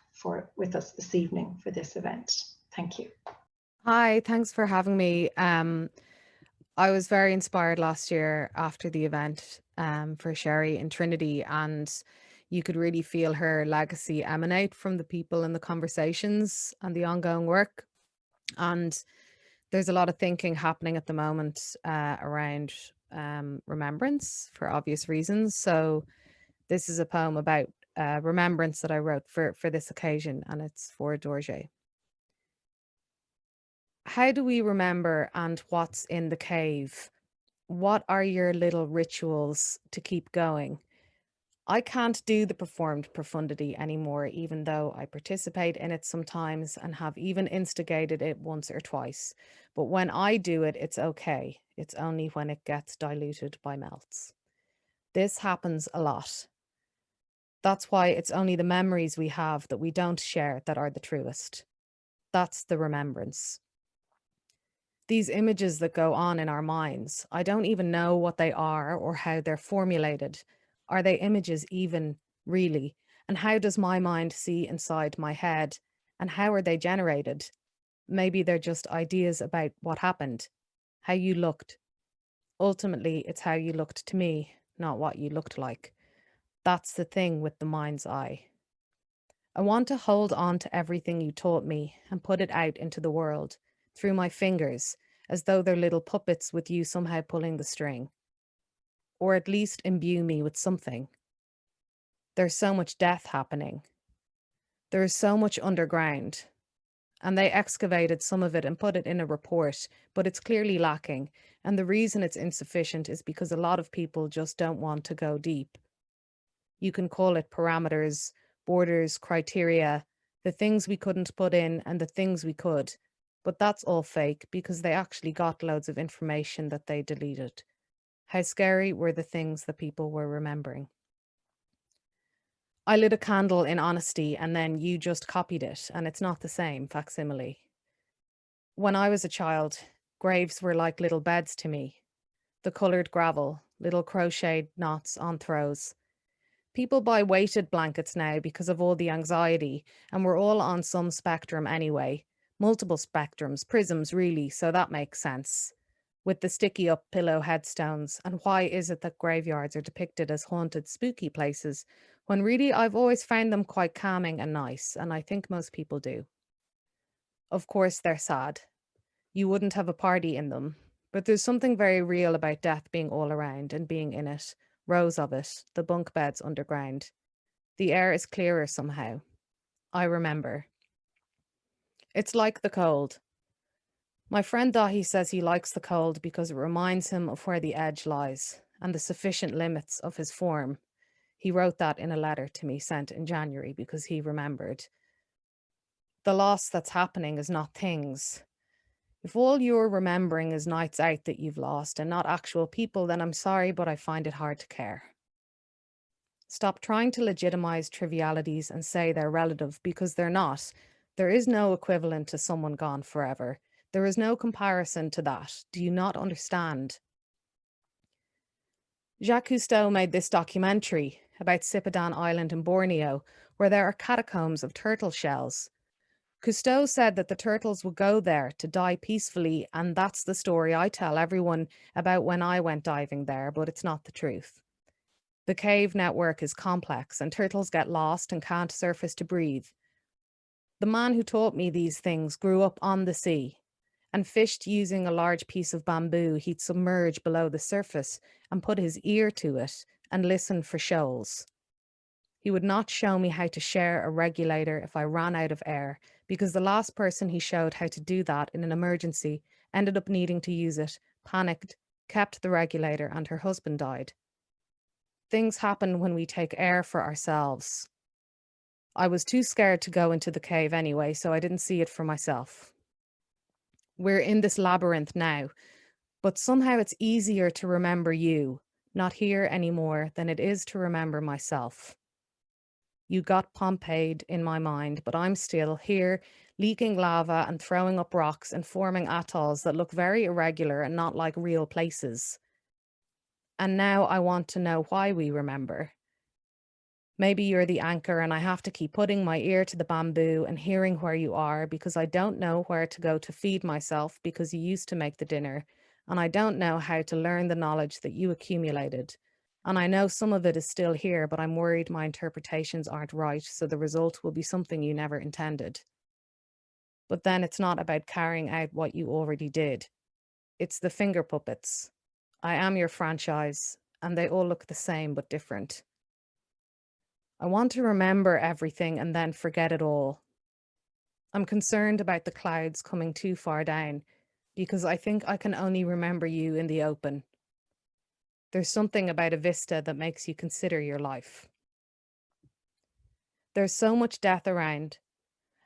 with us this evening for this event. Thank you. Hi, thanks for having me. I was very inspired last year after the event for Sherie in Trinity, and you could really feel her legacy emanate from the people and the conversations and the ongoing work. And there's a lot of thinking happening at the moment around remembrance for obvious reasons. So this is a poem about remembrance that I wrote for this occasion, and it's for Dorje. How do we remember, and what's in the cave? What are your little rituals to keep going? I can't do the performed profundity anymore, even though I participate in it sometimes and have even instigated it once or twice. But when I do it, it's okay. It's only when it gets diluted by melts. This happens a lot. That's why it's only the memories we have that we don't share that are the truest. That's the remembrance. These images that go on in our minds, I don't even know what they are or how they're formulated. Are they images even, really? And how does my mind see inside my head? And how are they generated? Maybe they're just ideas about what happened, how you looked. Ultimately, it's how you looked to me, not what you looked like. That's the thing with the mind's eye. I want to hold on to everything you taught me and put it out into the world, through my fingers, as though they're little puppets with you somehow pulling the string. Or at least imbue me with something. There's so much death happening. There is so much underground. And they excavated some of it and put it in a report, but it's clearly lacking. And the reason it's insufficient is because a lot of people just don't want to go deep. You can call it parameters, borders, criteria, the things we couldn't put in and the things we could. But that's all fake because they actually got loads of information that they deleted. How scary were the things that people were remembering. I lit a candle in honesty and then you just copied it, and it's not the same facsimile. When I was a child, graves were like little beds to me. The coloured gravel, little crocheted knots on throws. People buy weighted blankets now because of all the anxiety, and we're all on some spectrum anyway. Multiple spectrums, prisms really, so that makes sense. With the sticky up pillow headstones, and why is it that graveyards are depicted as haunted, spooky places, when really I've always found them quite calming and nice, and I think most people do. Of course they're sad. You wouldn't have a party in them, but there's something very real about death being all around and being in it, rows of it, the bunk beds underground. The air is clearer somehow. I remember. It's like the cold. My friend Dahi says he likes the cold because it reminds him of where the edge lies and the sufficient limits of his form. He wrote that in a letter to me sent in January because he remembered. The loss that's happening is not things. If all you're remembering is nights out that you've lost and not actual people, then I'm sorry, but I find it hard to care. Stop trying to legitimize trivialities and say they're relative because they're not. There is no equivalent to someone gone forever. There is no comparison to that. Do you not understand? Jacques Cousteau made this documentary about Sipadan Island in Borneo, where there are catacombs of turtle shells. Cousteau said that the turtles would go there to die peacefully, and that's the story I tell everyone about when I went diving there, but it's not the truth. The cave network is complex, and turtles get lost and can't surface to breathe. The man who taught me these things grew up on the sea and fished using a large piece of bamboo he'd submerge below the surface and put his ear to it and listen for shoals. He would not show me how to share a regulator if I ran out of air, because the last person he showed how to do that in an emergency ended up needing to use it, panicked, kept the regulator, and her husband died. Things happen when we take air for ourselves. I was too scared to go into the cave anyway, so I didn't see it for myself. We're in this labyrinth now, but somehow it's easier to remember you, not here anymore, than it is to remember myself. You got Pompeii'd in my mind, but I'm still here, leaking lava and throwing up rocks and forming atolls that look very irregular and not like real places. And now I want to know why we remember. Maybe you're the anchor and I have to keep putting my ear to the bamboo and hearing where you are, because I don't know where to go to feed myself because you used to make the dinner, and I don't know how to learn the knowledge that you accumulated. And I know some of it is still here, but I'm worried my interpretations aren't right, so the result will be something you never intended. But then it's not about carrying out what you already did. It's the finger puppets. I am your franchise, and they all look the same but different. I want to remember everything and then forget it all. I'm concerned about the clouds coming too far down, because I think I can only remember you in the open. There's something about a vista that makes you consider your life. There's so much death around.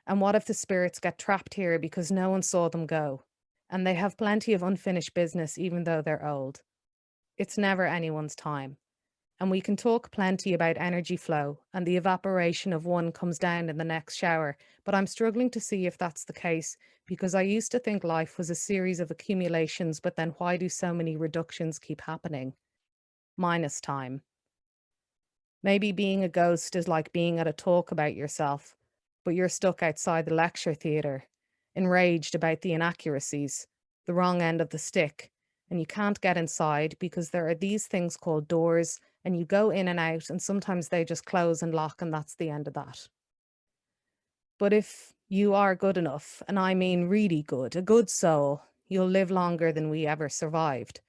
And what if the spirits get trapped here because no one saw them go, and they have plenty of unfinished business even though they're old? It's never anyone's time. And we can talk plenty about energy flow, and the evaporation of one comes down in the next shower, but I'm struggling to see if that's the case, because I used to think life was a series of accumulations, but then why do so many reductions keep happening? Minus time. Maybe being a ghost is like being at a talk about yourself, but you're stuck outside the lecture theatre, enraged about the inaccuracies, the wrong end of the stick, and you can't get inside because there are these things called doors, and you go in and out, and sometimes they just close and lock, and that's the end of that. But if you are good enough, and I mean really good, a good soul, you'll live longer than we ever survived.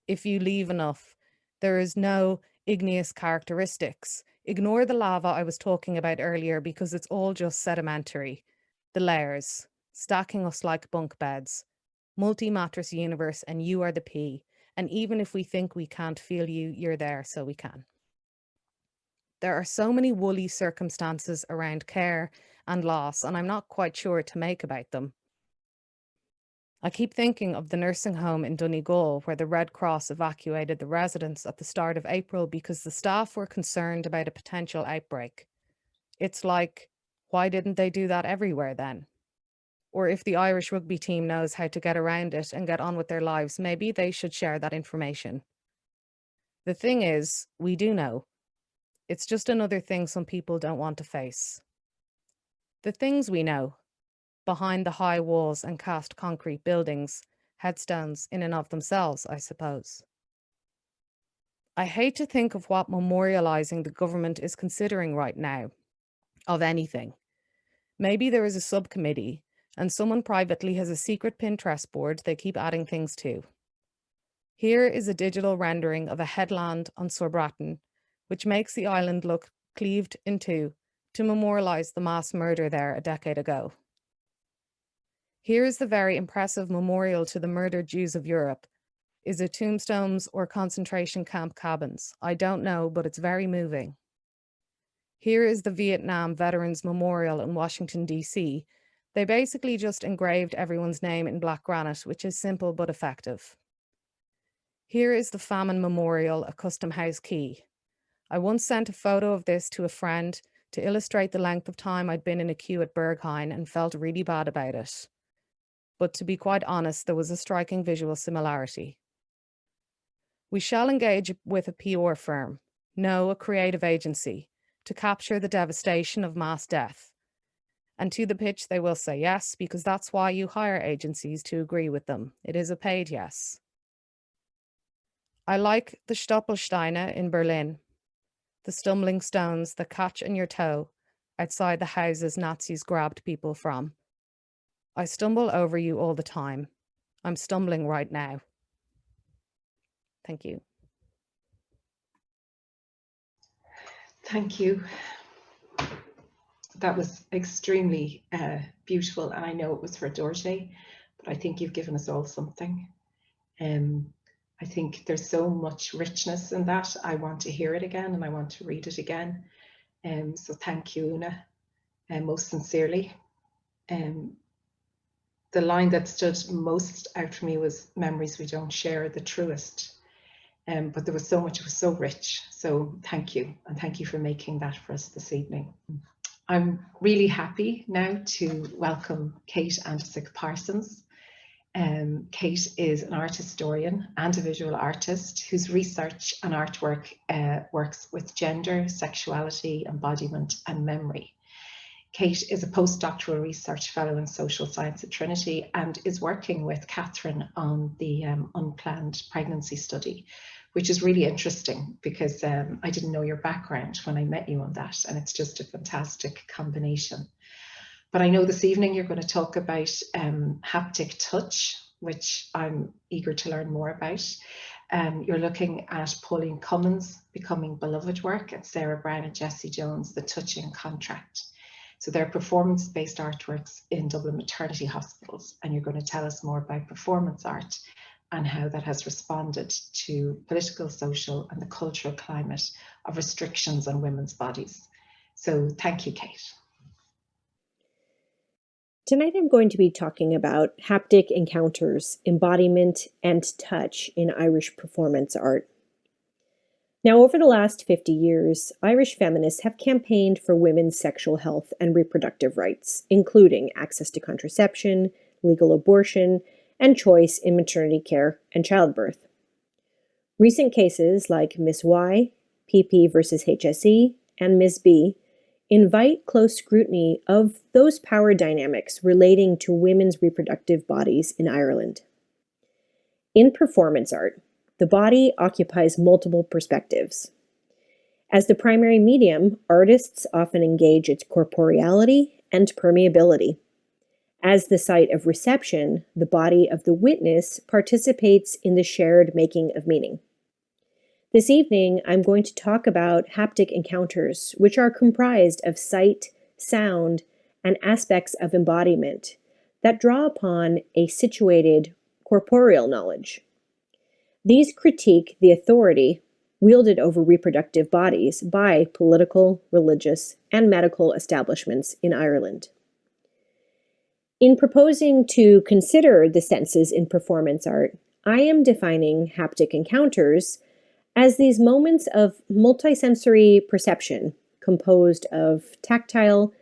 If you leave enough, there is no igneous characteristics. Ignore the lava I was talking about earlier because it's all just sedimentary. The layers, stacking us like bunk beds. Multi-mattress universe, and you are the P. And even if we think we can't feel you, you're there, so we can. There are so many woolly circumstances around care and loss, and I'm not quite sure what to make about them. I keep thinking of the nursing home in Donegal where the Red Cross evacuated the residents at the start of April because the staff were concerned about a potential outbreak. It's like, why didn't they do that everywhere then? Or if the Irish rugby team knows how to get around it and get on with their lives, maybe they should share that information. The thing is, we do know. It's just another thing some people don't want to face. The things we know, behind the high walls and cast concrete buildings, headstones in and of themselves, I suppose. I hate to think of what memorializing the government is considering right now, of anything. Maybe there is a subcommittee, and someone privately has a secret Pinterest board they keep adding things to. Here is a digital rendering of a headland on Sorbratton, which makes the island look cleaved in two to memorialize the mass murder there a decade ago. Here is the very impressive memorial to the murdered Jews of Europe. Is it tombstones or concentration camp cabins? I don't know, but it's very moving. Here is the Vietnam Veterans Memorial in Washington, D.C. They basically just engraved everyone's name in black granite, which is simple but effective. Here is the Famine Memorial at Custom House Quay. I once sent a photo of this to a friend to illustrate the length of time I'd been in a queue at Berghain and felt really bad about it. But to be quite honest, there was a striking visual similarity. We shall engage with a PR firm, no, a creative agency, to capture the devastation of mass death. And to the pitch, they will say yes, because that's why you hire agencies to agree with them. It is a paid yes. I like the Stoppelsteine in Berlin, the stumbling stones that catch in your toe outside the houses Nazis grabbed people from. I stumble over you all the time. I'm stumbling right now. Thank you. Thank you. That was extremely beautiful, and I know it was for Dorje, but I think you've given us all something. I think there's so much richness in that. I want to hear it again, and I want to read it again. So thank you, Una, most sincerely. The line that stood most out for me was "Memories we don't share are the truest." But there was so much, it was so rich. So thank you, and thank you for making that for us this evening. I'm really happy now to welcome Kate Antosik-Parsons. Kate is an art historian and a visual artist whose research and artwork works with gender, sexuality, embodiment, and memory. Kate is a postdoctoral research fellow in social science at Trinity and is working with Catherine on the unplanned pregnancy study, which is really interesting because I didn't know your background when I met you on that, and it's just a fantastic combination. But I know this evening you're going to talk about haptic touch, which I'm eager to learn more about. You're looking at Pauline Cummins' Becoming Beloved work, and Sarah Brown and Jessie Jones' The Touching Contract. So they're performance-based artworks in Dublin maternity hospitals, and you're going to tell us more about performance art and how that has responded to political, social, and the cultural climate of restrictions on women's bodies. So thank you, Kate. Tonight I'm going to be talking about haptic encounters, embodiment, and touch in Irish performance art. Now, over the last 50 years, Irish feminists have campaigned for women's sexual health and reproductive rights, including access to contraception, legal abortion, and choice in maternity care and childbirth. Recent cases like Miss Y, PP versus HSE, and Ms. B invite close scrutiny of those power dynamics relating to women's reproductive bodies in Ireland. In performance art, the body occupies multiple perspectives. As the primary medium, artists often engage its corporeality and permeability. As the site of reception, the body of the witness participates in the shared making of meaning. This evening, I'm going to talk about haptic encounters, which are comprised of sight, sound, and aspects of embodiment that draw upon a situated corporeal knowledge. These critique the authority wielded over reproductive bodies by political, religious, and medical establishments in Ireland. In proposing to consider the senses in performance art, I am defining haptic encounters as these moments of multisensory perception composed of tactile,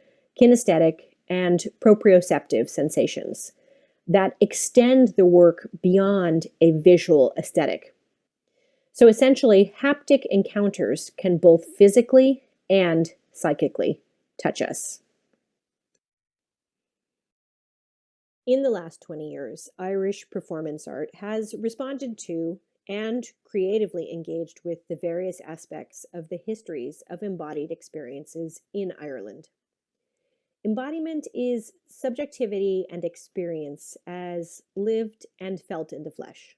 kinesthetic, and proprioceptive sensations that extend the work beyond a visual aesthetic. So essentially, haptic encounters can both physically and psychically touch us. In the last 20 years, Irish performance art has responded to and creatively engaged with the various aspects of the histories of embodied experiences in Ireland. Embodiment is subjectivity and experience as lived and felt in the flesh.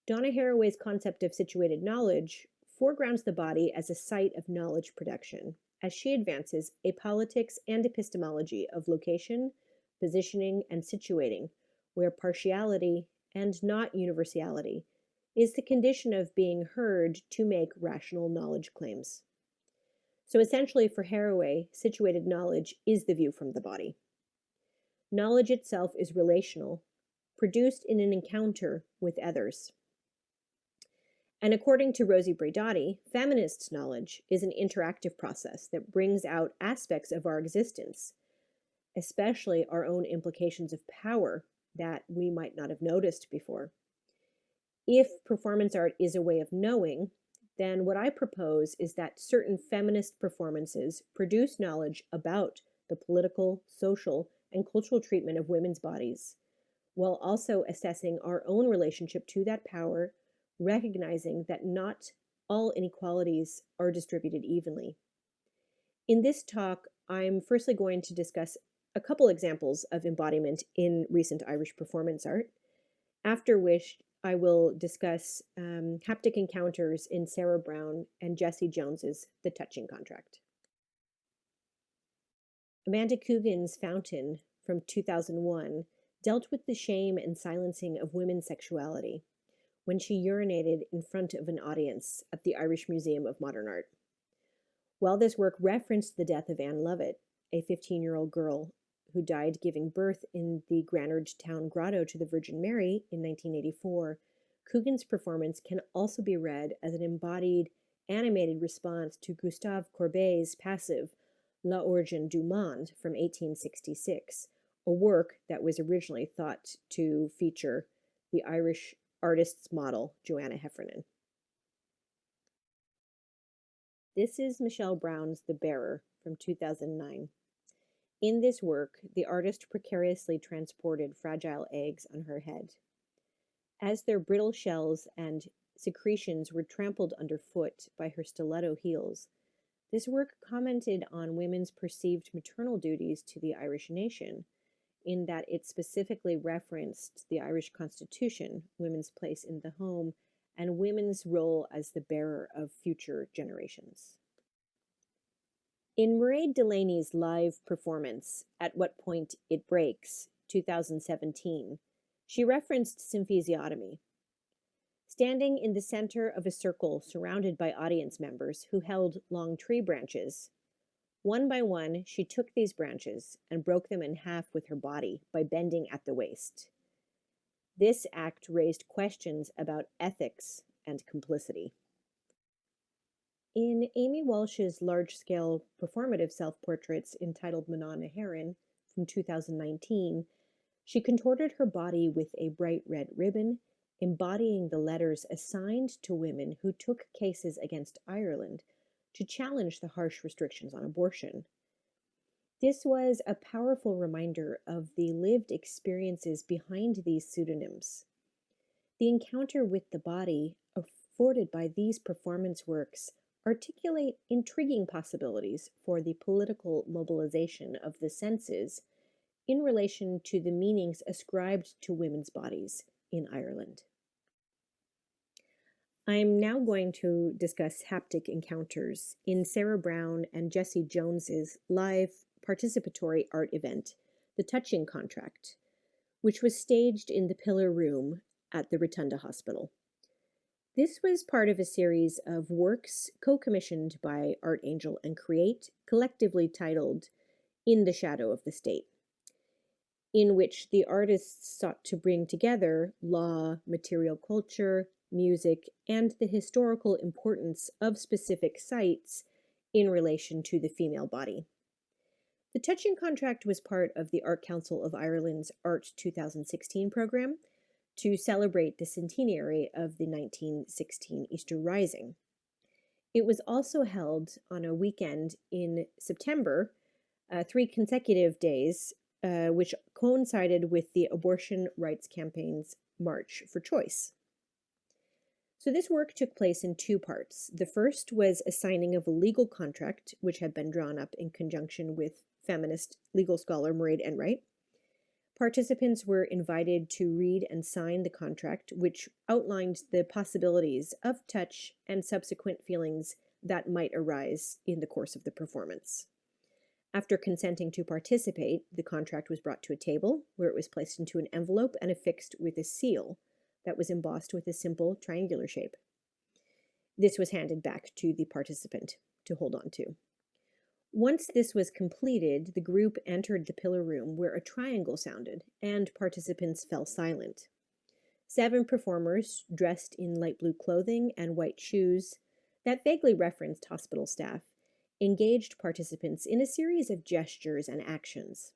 Donna Haraway's concept of situated knowledge foregrounds the body as a site of knowledge production, as she advances a politics and epistemology of location, positioning, and situating, where partiality and not universality is the condition of being heard to make rational knowledge claims. So essentially for Haraway, situated knowledge is the view from the body. Knowledge itself is relational, produced in an encounter with others. And according to Rosie Braidotti, feminist knowledge is an interactive process that brings out aspects of our existence, especially our own implications of power that we might not have noticed before. If performance art is a way of knowing, then what I propose is that certain feminist performances produce knowledge about the political, social, and cultural treatment of women's bodies, while also assessing our own relationship to that power, recognizing that not all inequalities are distributed evenly. In this talk, I'm firstly going to discuss a couple examples of embodiment in recent Irish performance art, after which I will discuss haptic encounters in Sarah Brown and Jesse Jones's The Touching Contract. Amanda Coogan's Fountain from 2001 dealt with the shame and silencing of women's sexuality when she urinated in front of an audience at the Irish Museum of Modern Art. While this work referenced the death of Anne Lovett, a 15-year-old girl who died giving birth in the Granard Town Grotto to the Virgin Mary in 1984, Coogan's performance can also be read as an embodied, animated response to Gustave Courbet's passive La Origine du Monde from 1866, a work that was originally thought to feature the Irish artist's model, Joanna Heffernan. This is Michelle Brown's The Bearer from 2009. In this work, the artist precariously transported fragile eggs on her head. As their brittle shells and secretions were trampled underfoot by her stiletto heels, this work commented on women's perceived maternal duties to the Irish nation, in that it specifically referenced the Irish Constitution, women's place in the home, and women's role as the bearer of future generations. In Mairead Delaney's live performance, At What Point It Breaks, 2017, she referenced symphysiotomy. Standing in the center of a circle surrounded by audience members who held long tree branches, one by one she took these branches and broke them in half with her body by bending at the waist. This act raised questions about ethics and complicity. In Amy Walsh's large-scale performative self-portraits entitled Manana Heron from 2019, she contorted her body with a bright red ribbon, embodying the letters assigned to women who took cases against Ireland to challenge the harsh restrictions on abortion. This was a powerful reminder of the lived experiences behind these pseudonyms. The encounter with the body afforded by these performance works articulate intriguing possibilities for the political mobilization of the senses in relation to the meanings ascribed to women's bodies in Ireland. I'm now going to discuss haptic encounters in Sarah Brown and Jesse Jones's live participatory art event, The Touching Contract, which was staged in the Pillar Room at the Rotunda Hospital. This was part of a series of works co-commissioned by Art Angel and Create, collectively titled In the Shadow of the State, in which the artists sought to bring together law, material culture, music, and the historical importance of specific sites in relation to the female body. The Touching Contract was part of the Art Council of Ireland's Art 2016 program to celebrate the centenary of the 1916 Easter Rising. It was also held on a weekend in September, 3 consecutive days, which coincided with the abortion rights campaign's March for Choice. So this work took place in 2 parts. The first was a signing of a legal contract, which had been drawn up in conjunction with feminist legal scholar Mairead Enright. Participants were invited to read and sign the contract, which outlined the possibilities of touch and subsequent feelings that might arise in the course of the performance. After consenting to participate, the contract was brought to a table, where it was placed into an envelope and affixed with a seal that was embossed with a simple triangular shape. This was handed back to the participant to hold on to. Once this was completed, the group entered the Pillar Room, where a triangle sounded, and participants fell silent. 7 performers, dressed in light blue clothing and white shoes that vaguely referenced hospital staff, engaged participants in a series of gestures and actions.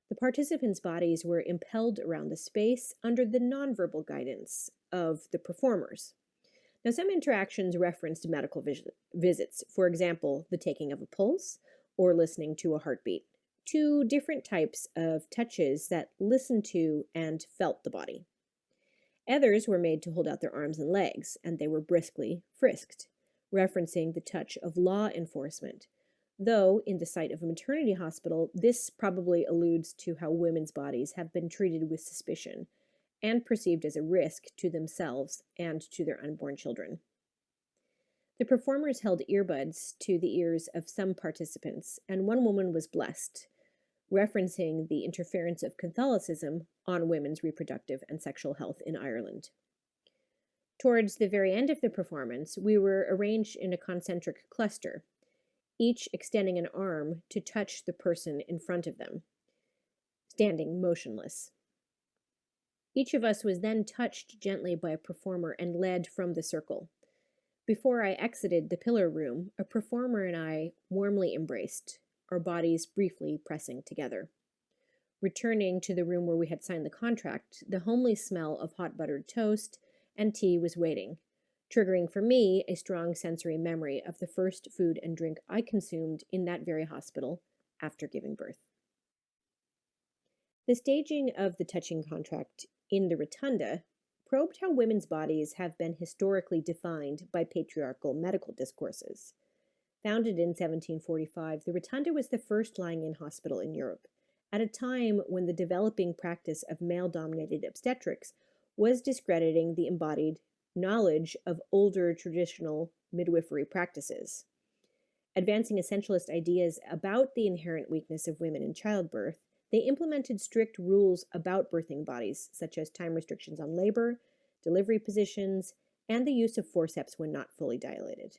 The participants' bodies were impelled around the space under the nonverbal guidance of the performers. Now, some interactions referenced medical visits, for example, the taking of a pulse or listening to a heartbeat, 2 different types of touches that listened to and felt the body. Others were made to hold out their arms and legs, and they were briskly frisked, referencing the touch of law enforcement. Though, in the site of a maternity hospital, this probably alludes to how women's bodies have been treated with suspicion and perceived as a risk to themselves and to their unborn children. The performers held earbuds to the ears of some participants, and one woman was blessed, referencing the interference of Catholicism on women's reproductive and sexual health in Ireland. Towards the very end of the performance, we were arranged in a concentric cluster, each extending an arm to touch the person in front of them, standing motionless. Each of us was then touched gently by a performer and led from the circle. Before I exited the pillar room, a performer and I warmly embraced, our bodies briefly pressing together. Returning to the room where we had signed the contract, the homely smell of hot buttered toast and tea was waiting, triggering for me a strong sensory memory of the first food and drink I consumed in that very hospital after giving birth. The staging of the touching contract in the Rotunda probed how women's bodies have been historically defined by patriarchal medical discourses. Founded in 1745, the Rotunda was the first lying-in hospital in Europe, at a time when the developing practice of male-dominated obstetrics was discrediting the embodied knowledge of older traditional midwifery practices. Advancing essentialist ideas about the inherent weakness of women in childbirth, they implemented strict rules about birthing bodies, such as time restrictions on labor, delivery positions, and the use of forceps when not fully dilated.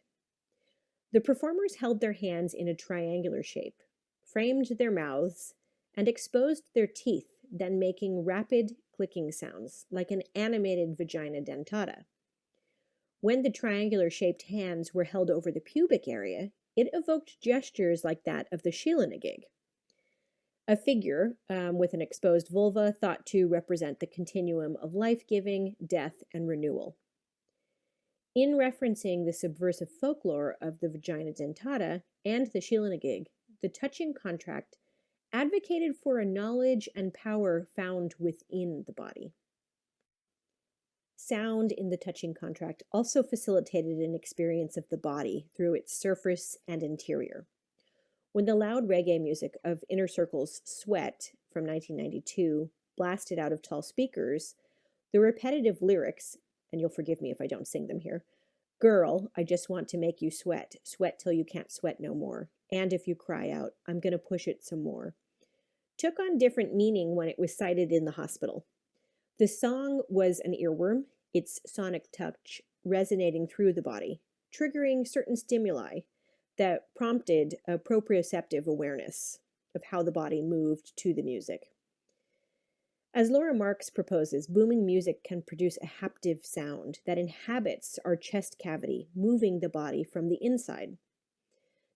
The performers held their hands in a triangular shape, framed their mouths, and exposed their teeth, then making rapid clicking sounds, like an animated vagina dentata. When the triangular-shaped hands were held over the pubic area, it evoked gestures like that of the Sherie, a figure with an exposed vulva thought to represent the continuum of life-giving, death, and renewal. In referencing the subversive folklore of the vagina dentata and the Sherie, the touching contract advocated for a knowledge and power found within the body. Sound in the touching contract also facilitated an experience of the body through its surface and interior. When the loud reggae music of Inner Circle's Sweat from 1992 blasted out of tall speakers, the repetitive lyrics, and you'll forgive me if I don't sing them here, "Girl, I just want to make you sweat, sweat till you can't sweat no more, and if you cry out, I'm gonna push it some more," took on different meaning when it was cited in the hospital. The song was an earworm, its sonic touch resonating through the body, triggering certain stimuli that prompted a proprioceptive awareness of how the body moved to the music. As Laura Marks proposes, booming music can produce a haptive sound that inhabits our chest cavity, moving the body from the inside.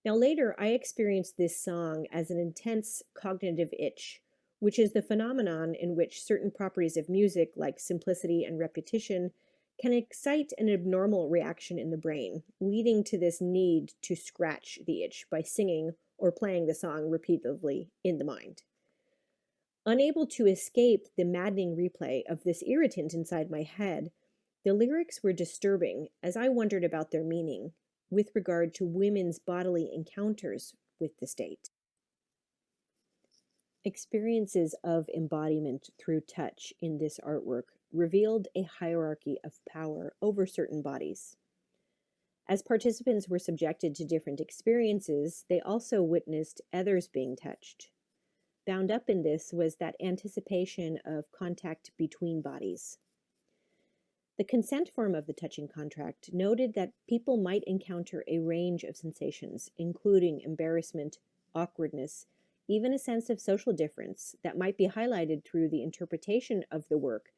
Now later, I experienced this song as an intense cognitive itch, which is the phenomenon in which certain properties of music, like simplicity and repetition, can excite an abnormal reaction in the brain, leading to this need to scratch the itch by singing or playing the song repeatedly in the mind. Unable to escape the maddening replay of this irritant inside my head, the lyrics were disturbing as I wondered about their meaning with regard to women's bodily encounters with the state. Experiences of embodiment through touch in this artwork revealed a hierarchy of power over certain bodies. As participants were subjected to different experiences, they also witnessed others being touched. Bound up in this was that anticipation of contact between bodies. The consent form of the touching contract noted that people might encounter a range of sensations, including embarrassment, awkwardness, even a sense of social difference that might be highlighted through the interpretation of the work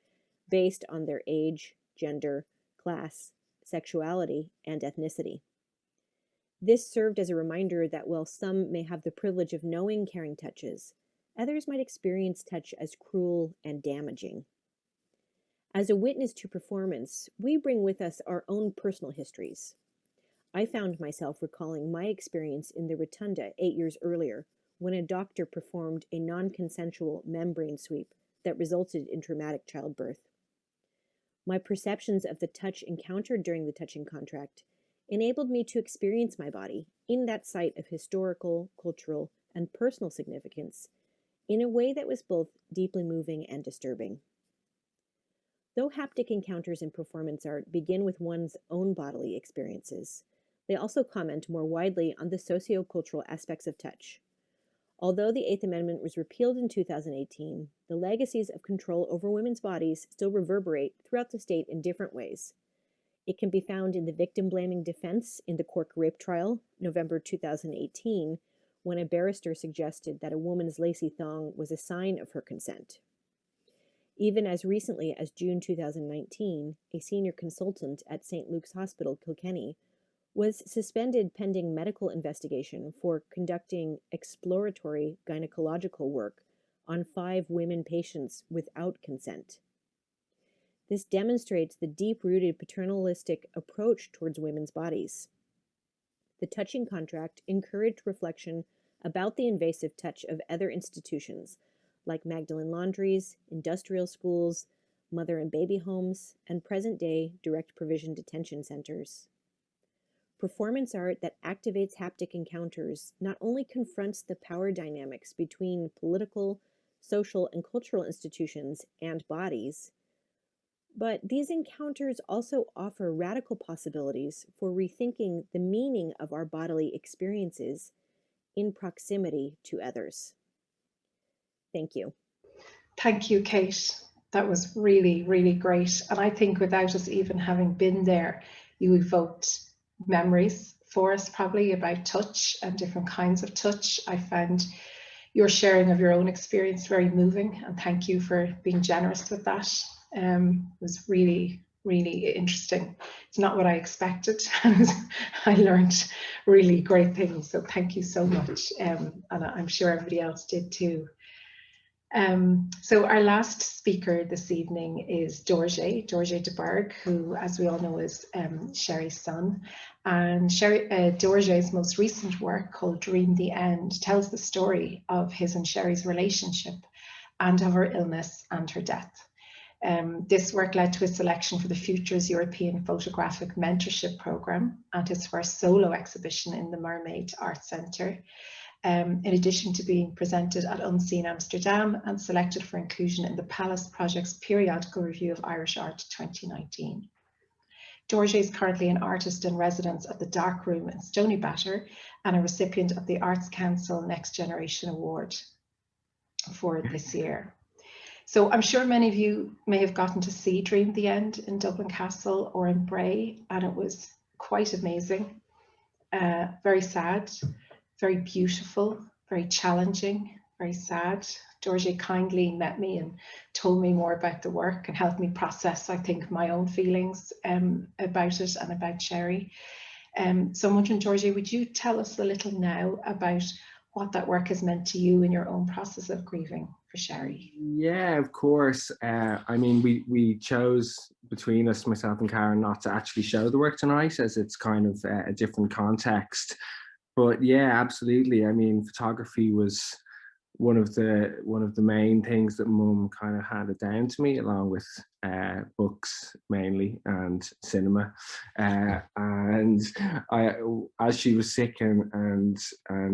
based on their age, gender, class, sexuality, and ethnicity. This served as a reminder that while some may have the privilege of knowing caring touches, others might experience touch as cruel and damaging. As a witness to performance, we bring with us our own personal histories. I found myself recalling my experience in the Rotunda 8 years earlier when a doctor performed a non-consensual membrane sweep that resulted in traumatic childbirth. My perceptions of the touch encountered during the touching contract enabled me to experience my body in that site of historical, cultural, and personal significance in a way that was both deeply moving and disturbing. Though haptic encounters in performance art begin with one's own bodily experiences, they also comment more widely on the socio-cultural aspects of touch. Although the Eighth Amendment was repealed in 2018, the legacies of control over women's bodies still reverberate throughout the state in different ways. It can be found in the victim-blaming defense in the Cork rape trial, November 2018, when a barrister suggested that a woman's lacy thong was a sign of her consent. Even as recently as June 2019, a senior consultant at St. Luke's Hospital, Kilkenny, was suspended pending medical investigation for conducting exploratory gynecological work on 5 women patients without consent. This demonstrates the deep-rooted paternalistic approach towards women's bodies. The touching contract encouraged reflection about the invasive touch of other institutions, like Magdalene laundries, industrial schools, mother and baby homes, and present-day direct provision detention centers. Performance art that activates haptic encounters not only confronts the power dynamics between political, social, and cultural institutions and bodies, but these encounters also offer radical possibilities for rethinking the meaning of our bodily experiences in proximity to others. Thank you. Thank you, Kate. That was really, really great. And I think without us even having been there, you evoked memories for us probably about touch and different kinds of touch. I found your sharing of your own experience very moving, and thank you for being generous with that. It was really, really interesting. It's not what I expected. I learned really great things, so thank you so much. And I'm sure everybody else did too. So our last speaker this evening is Dorje de Burgh, who, as we all know, is Sherie's son. And Dorje's most recent work, called Dream the End, tells the story of his and Sherie's relationship and of her illness and her death. This work led to his selection for the Futures European Photographic Mentorship Programme and his first solo exhibition in the Mermaid Art Centre. In addition to being presented at Unseen Amsterdam and selected for inclusion in the Palace Project's periodical review of Irish art 2019. Dorje is currently an artist in residence at the Dark Room in Stoneybatter and a recipient of the Arts Council Next Generation Award for this year. So I'm sure many of you may have gotten to see Dream the End in Dublin Castle or in Bray, and it was quite amazing, very sad, very beautiful, very challenging, very sad. Dorje kindly met me and told me more about the work and helped me process, I think, my own feelings about it and about Sherie. So I'm wondering, Dorje, would you tell us a little now about what that work has meant to you in your own process of grieving for Sherie? Yeah, of course. I mean, we chose between us, myself and Karen, not to actually show the work tonight, as it's kind of a different context. But yeah, absolutely. I mean, photography was one of the main things that Mum kind of handed down to me, along with books mainly and cinema. And as she was sick and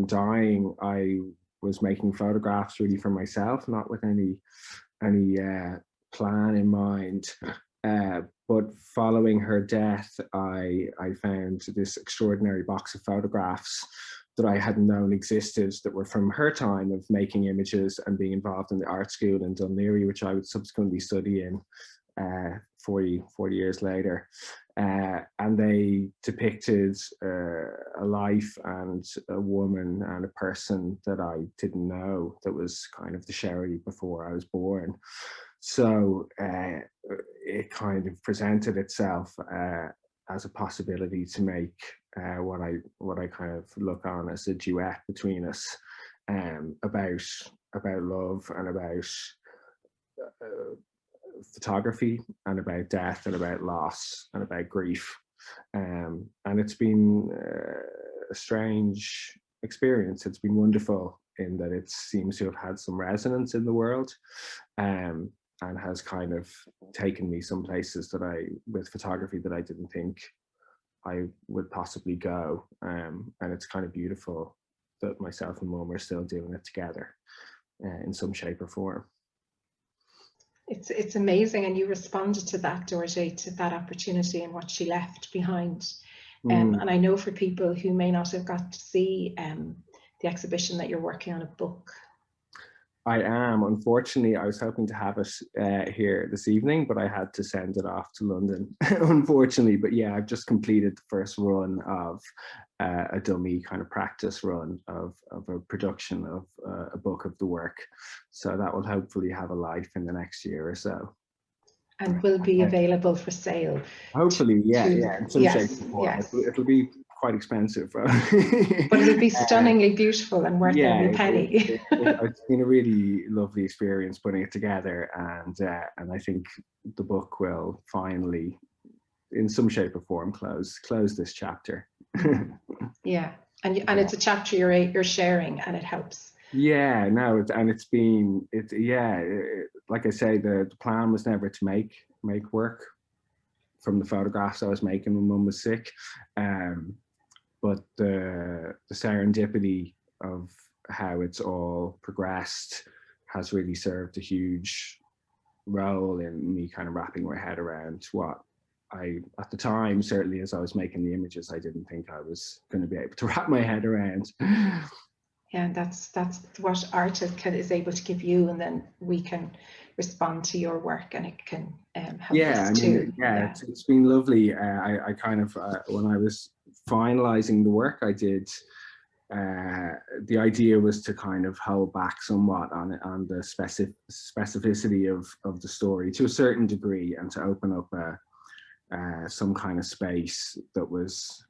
dying, I was making photographs really for myself, not with any plan in mind. But following her death, I found this extraordinary box of photographs that I hadn't known existed, that were from her time of making images and being involved in the art school in Dunleary, which I would subsequently study in 40 years later. And they depicted a life and a woman and a person that I didn't know, that was kind of the Sherie before I was born. So it kind of presented itself as a possibility to make what I kind of look on as a duet between us, about love and about photography and about death and about loss and about grief. And it's been a strange experience. It's been wonderful in that it seems to have had some resonance in the world, and has kind of taken me some places with photography that I didn't think I would possibly go. And it's kind of beautiful that myself and Mum are still doing it together in some shape or form. it's amazing, and you responded to that, Dorje, to that opportunity and what she left behind. And I know for people who may not have got to see the exhibition that you're working on a book. I am. Unfortunately, I was hoping to have it here this evening, but I had to send it off to London, unfortunately. But yeah, I've just completed the first run of a dummy kind of practice run of a production of a book of the work. So that will hopefully have a life in the next year or so. And will be available for sale. Hopefully, yeah. In some shape or form. Yes. It'll be quite expensive. But it'll be stunningly beautiful and worth every penny. It's been a really lovely experience putting it together, and I think the book will finally, in some shape or form, close this chapter. Yeah, and it's a chapter you're sharing, and it helps. Yeah, no, like I say, the plan was never to make work from the photographs I was making when Mum was sick, but the serendipity of how it's all progressed has really served a huge role in me kind of wrapping my head around what I, at the time, certainly as I was making the images, I didn't think I was going to be able to wrap my head around. Yeah, and that's what art is able to give you, and then we can respond to your work, and it can help us too. Yeah, it's been lovely. I kind of, when I was finalizing the work, I did, the idea was to kind of hold back somewhat on the specificity of the story to a certain degree, and to open up some kind of space that was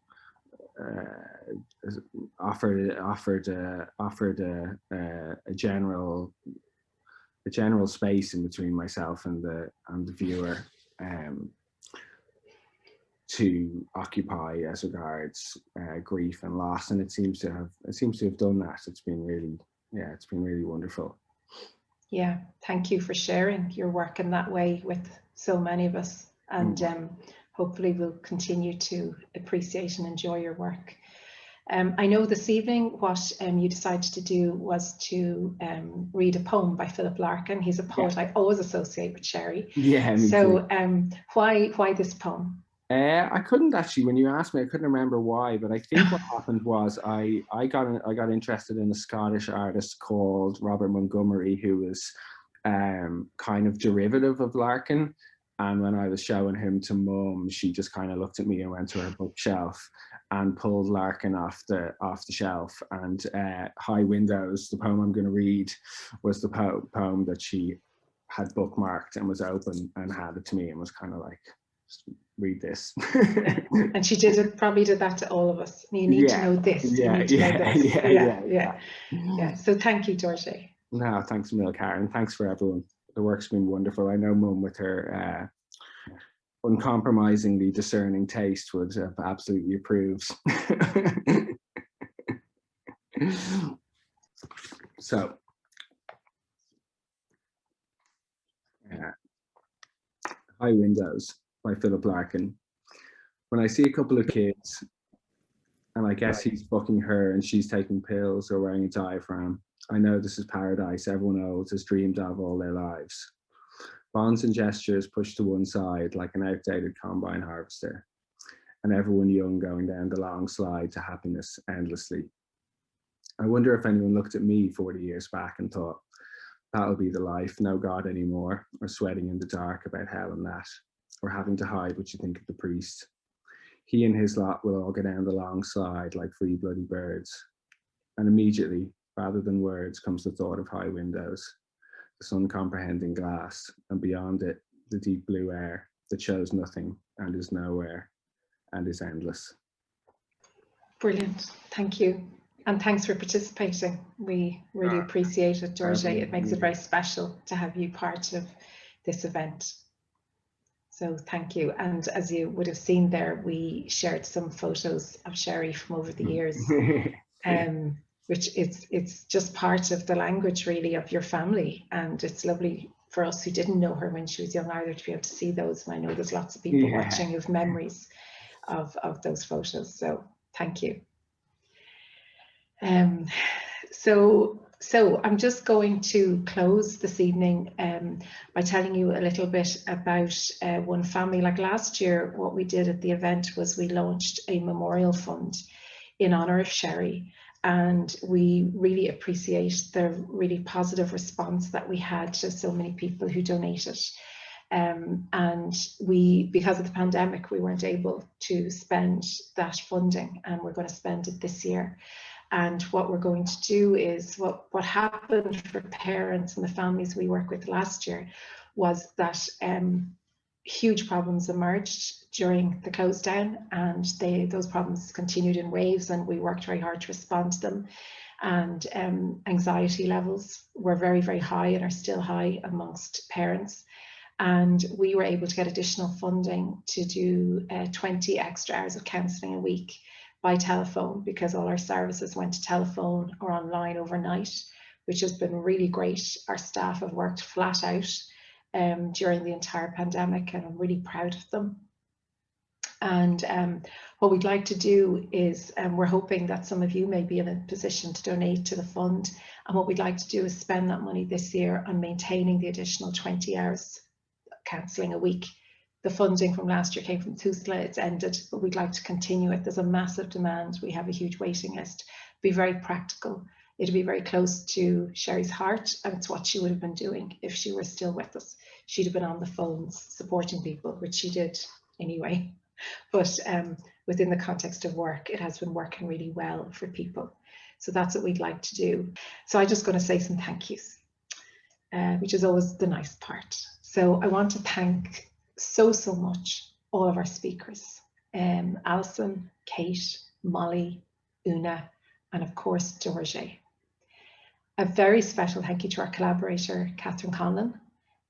offered a general space in between myself and the viewer to occupy as regards grief and loss, and it seems to have done that. It's been really wonderful. Yeah, thank you for sharing your work in that way with so many of us, and hopefully we'll continue to appreciate and enjoy your work. I know this evening what you decided to do was to read a poem by Philip Larkin. He's a poet I always associate with Sherie. Yeah, me so too. Why this poem? I couldn't actually, when you asked me, I couldn't remember why, but I think what happened was I got interested in a Scottish artist called Robert Montgomery, who was kind of derivative of Larkin. And when I was showing him to Mum, she just kind of looked at me and went to her bookshelf and pulled Larkin off the shelf. And High Windows, the poem I'm going to read, was the poem that she had bookmarked and was open and handed to me and was kind of like, just read this. And she probably did that to all of us. You need to know this. Yeah. So thank you, Dorje. No, thanks a million, Karen. Thanks for everyone. The work's been wonderful. I know Mum, with her uncompromisingly discerning taste, would absolutely approves. So, High Windows by Philip Larkin. When I see a couple of kids, and I guess he's fucking her and she's taking pills or wearing a diaphragm, I know this is paradise everyone old has dreamed of all their lives. Bonds and gestures pushed to one side like an outdated combine harvester, and everyone young going down the long slide to happiness endlessly. I wonder if anyone looked at me 40 years back and thought, that'll be the life, no God anymore, or sweating in the dark about hell and that, or having to hide what you think of the priest. He and his lot will all go down the long slide like free bloody birds. And immediately, rather than words, comes the thought of high windows, the sun-comprehending glass, and beyond it, the deep blue air that shows nothing and is nowhere and is endless. Brilliant, thank you. And thanks for participating. We really appreciate it, Dorje. It makes it very special to have you part of this event. So thank you. And as you would have seen there, we shared some photos of Sherie from over the years. Which it's just part of the language really of your family, and it's lovely for us who didn't know her when she was young either to be able to see those, and I know there's lots of people watching who have memories of those photos, so thank you. So So I'm just going to close this evening by telling you a little bit about One Family. Like last year, what we did at the event was we launched a memorial fund in honour of Sherie, and we really appreciate the really positive response that we had to so many people who donated. And we, because of the pandemic, we weren't able to spend that funding, and we're going to spend it this year. And what we're going to do is what happened for parents and the families we work with last year was that huge problems emerged during the close down, and those problems continued in waves, and we worked very hard to respond to them. And anxiety levels were very, very high and are still high amongst parents. And we were able to get additional funding to do 20 extra hours of counselling a week by telephone, because all our services went to telephone or online overnight, which has been really great. Our staff have worked flat out during the entire pandemic, and I'm really proud of them. And what we'd like to do is, we're hoping that some of you may be in a position to donate to the fund, and what we'd like to do is spend that money this year on maintaining the additional 20 hours counselling a week. The funding from last year came from Tusla, it's ended, but we'd like to continue it. There's a massive demand, we have a huge waiting list. Be very practical. It'll be very close to Sherie's heart, and it's what she would have been doing if she were still with us. She'd have been on the phones supporting people, which she did anyway. But within the context of work, it has been working really well for people. So that's what we'd like to do. So I'm just going to say some thank yous, which is always the nice part. So I want to thank so much all of our speakers, Alison, Kate, Molly, Una, and of course Dorje. A very special thank you to our collaborator Catherine Conlon,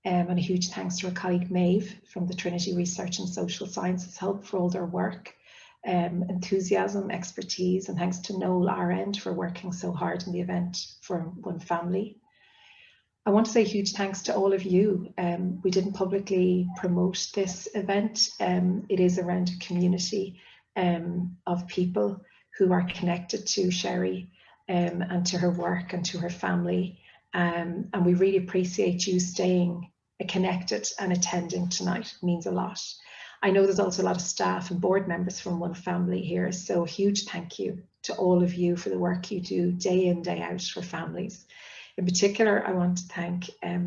and a huge thanks to our colleague Maeve from the Trinity Research and Social Sciences Hub for all their work, enthusiasm, expertise, and thanks to Noel Arend for working so hard in the event for One Family. I want to say a huge thanks to all of you. We didn't publicly promote this event. It is around a community of people who are connected to Sherie and to her work and to her family. And we really appreciate you staying connected and attending tonight. It means a lot. I know there's also a lot of staff and board members from One Family here, so a huge thank you to all of you for the work you do day in, day out for families. In particular, I want to thank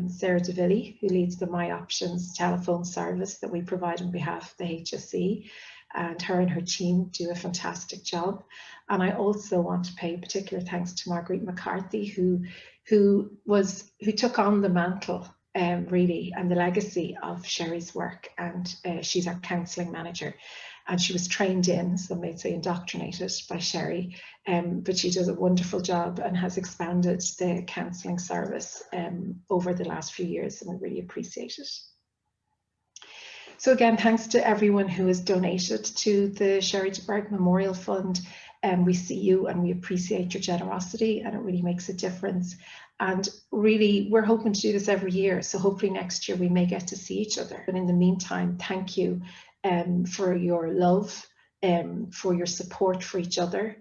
Sarah DeVilly, who leads the My Options telephone service that we provide on behalf of the HSE, and her team do a fantastic job. And I also want to pay particular thanks to Marguerite McCarthy, who took on the mantle really and the legacy of Sherie's work, and she's our counselling manager. And she was trained in, some may say indoctrinated by Sherie, but she does a wonderful job and has expanded the counselling service over the last few years, and we really appreciate it. So again, thanks to everyone who has donated to the Dorje de Burgh Memorial Fund. We see you and we appreciate your generosity, and it really makes a difference. And really, we're hoping to do this every year, so hopefully next year we may get to see each other. But in the meantime, thank you for your love, for your support for each other,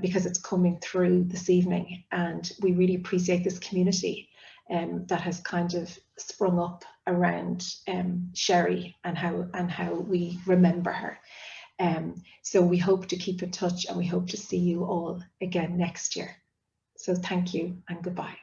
because it's coming through this evening, and we really appreciate this community that has kind of sprung up around Sherie and how we remember her. So we hope to keep in touch, and we hope to see you all again next year. So thank you and goodbye.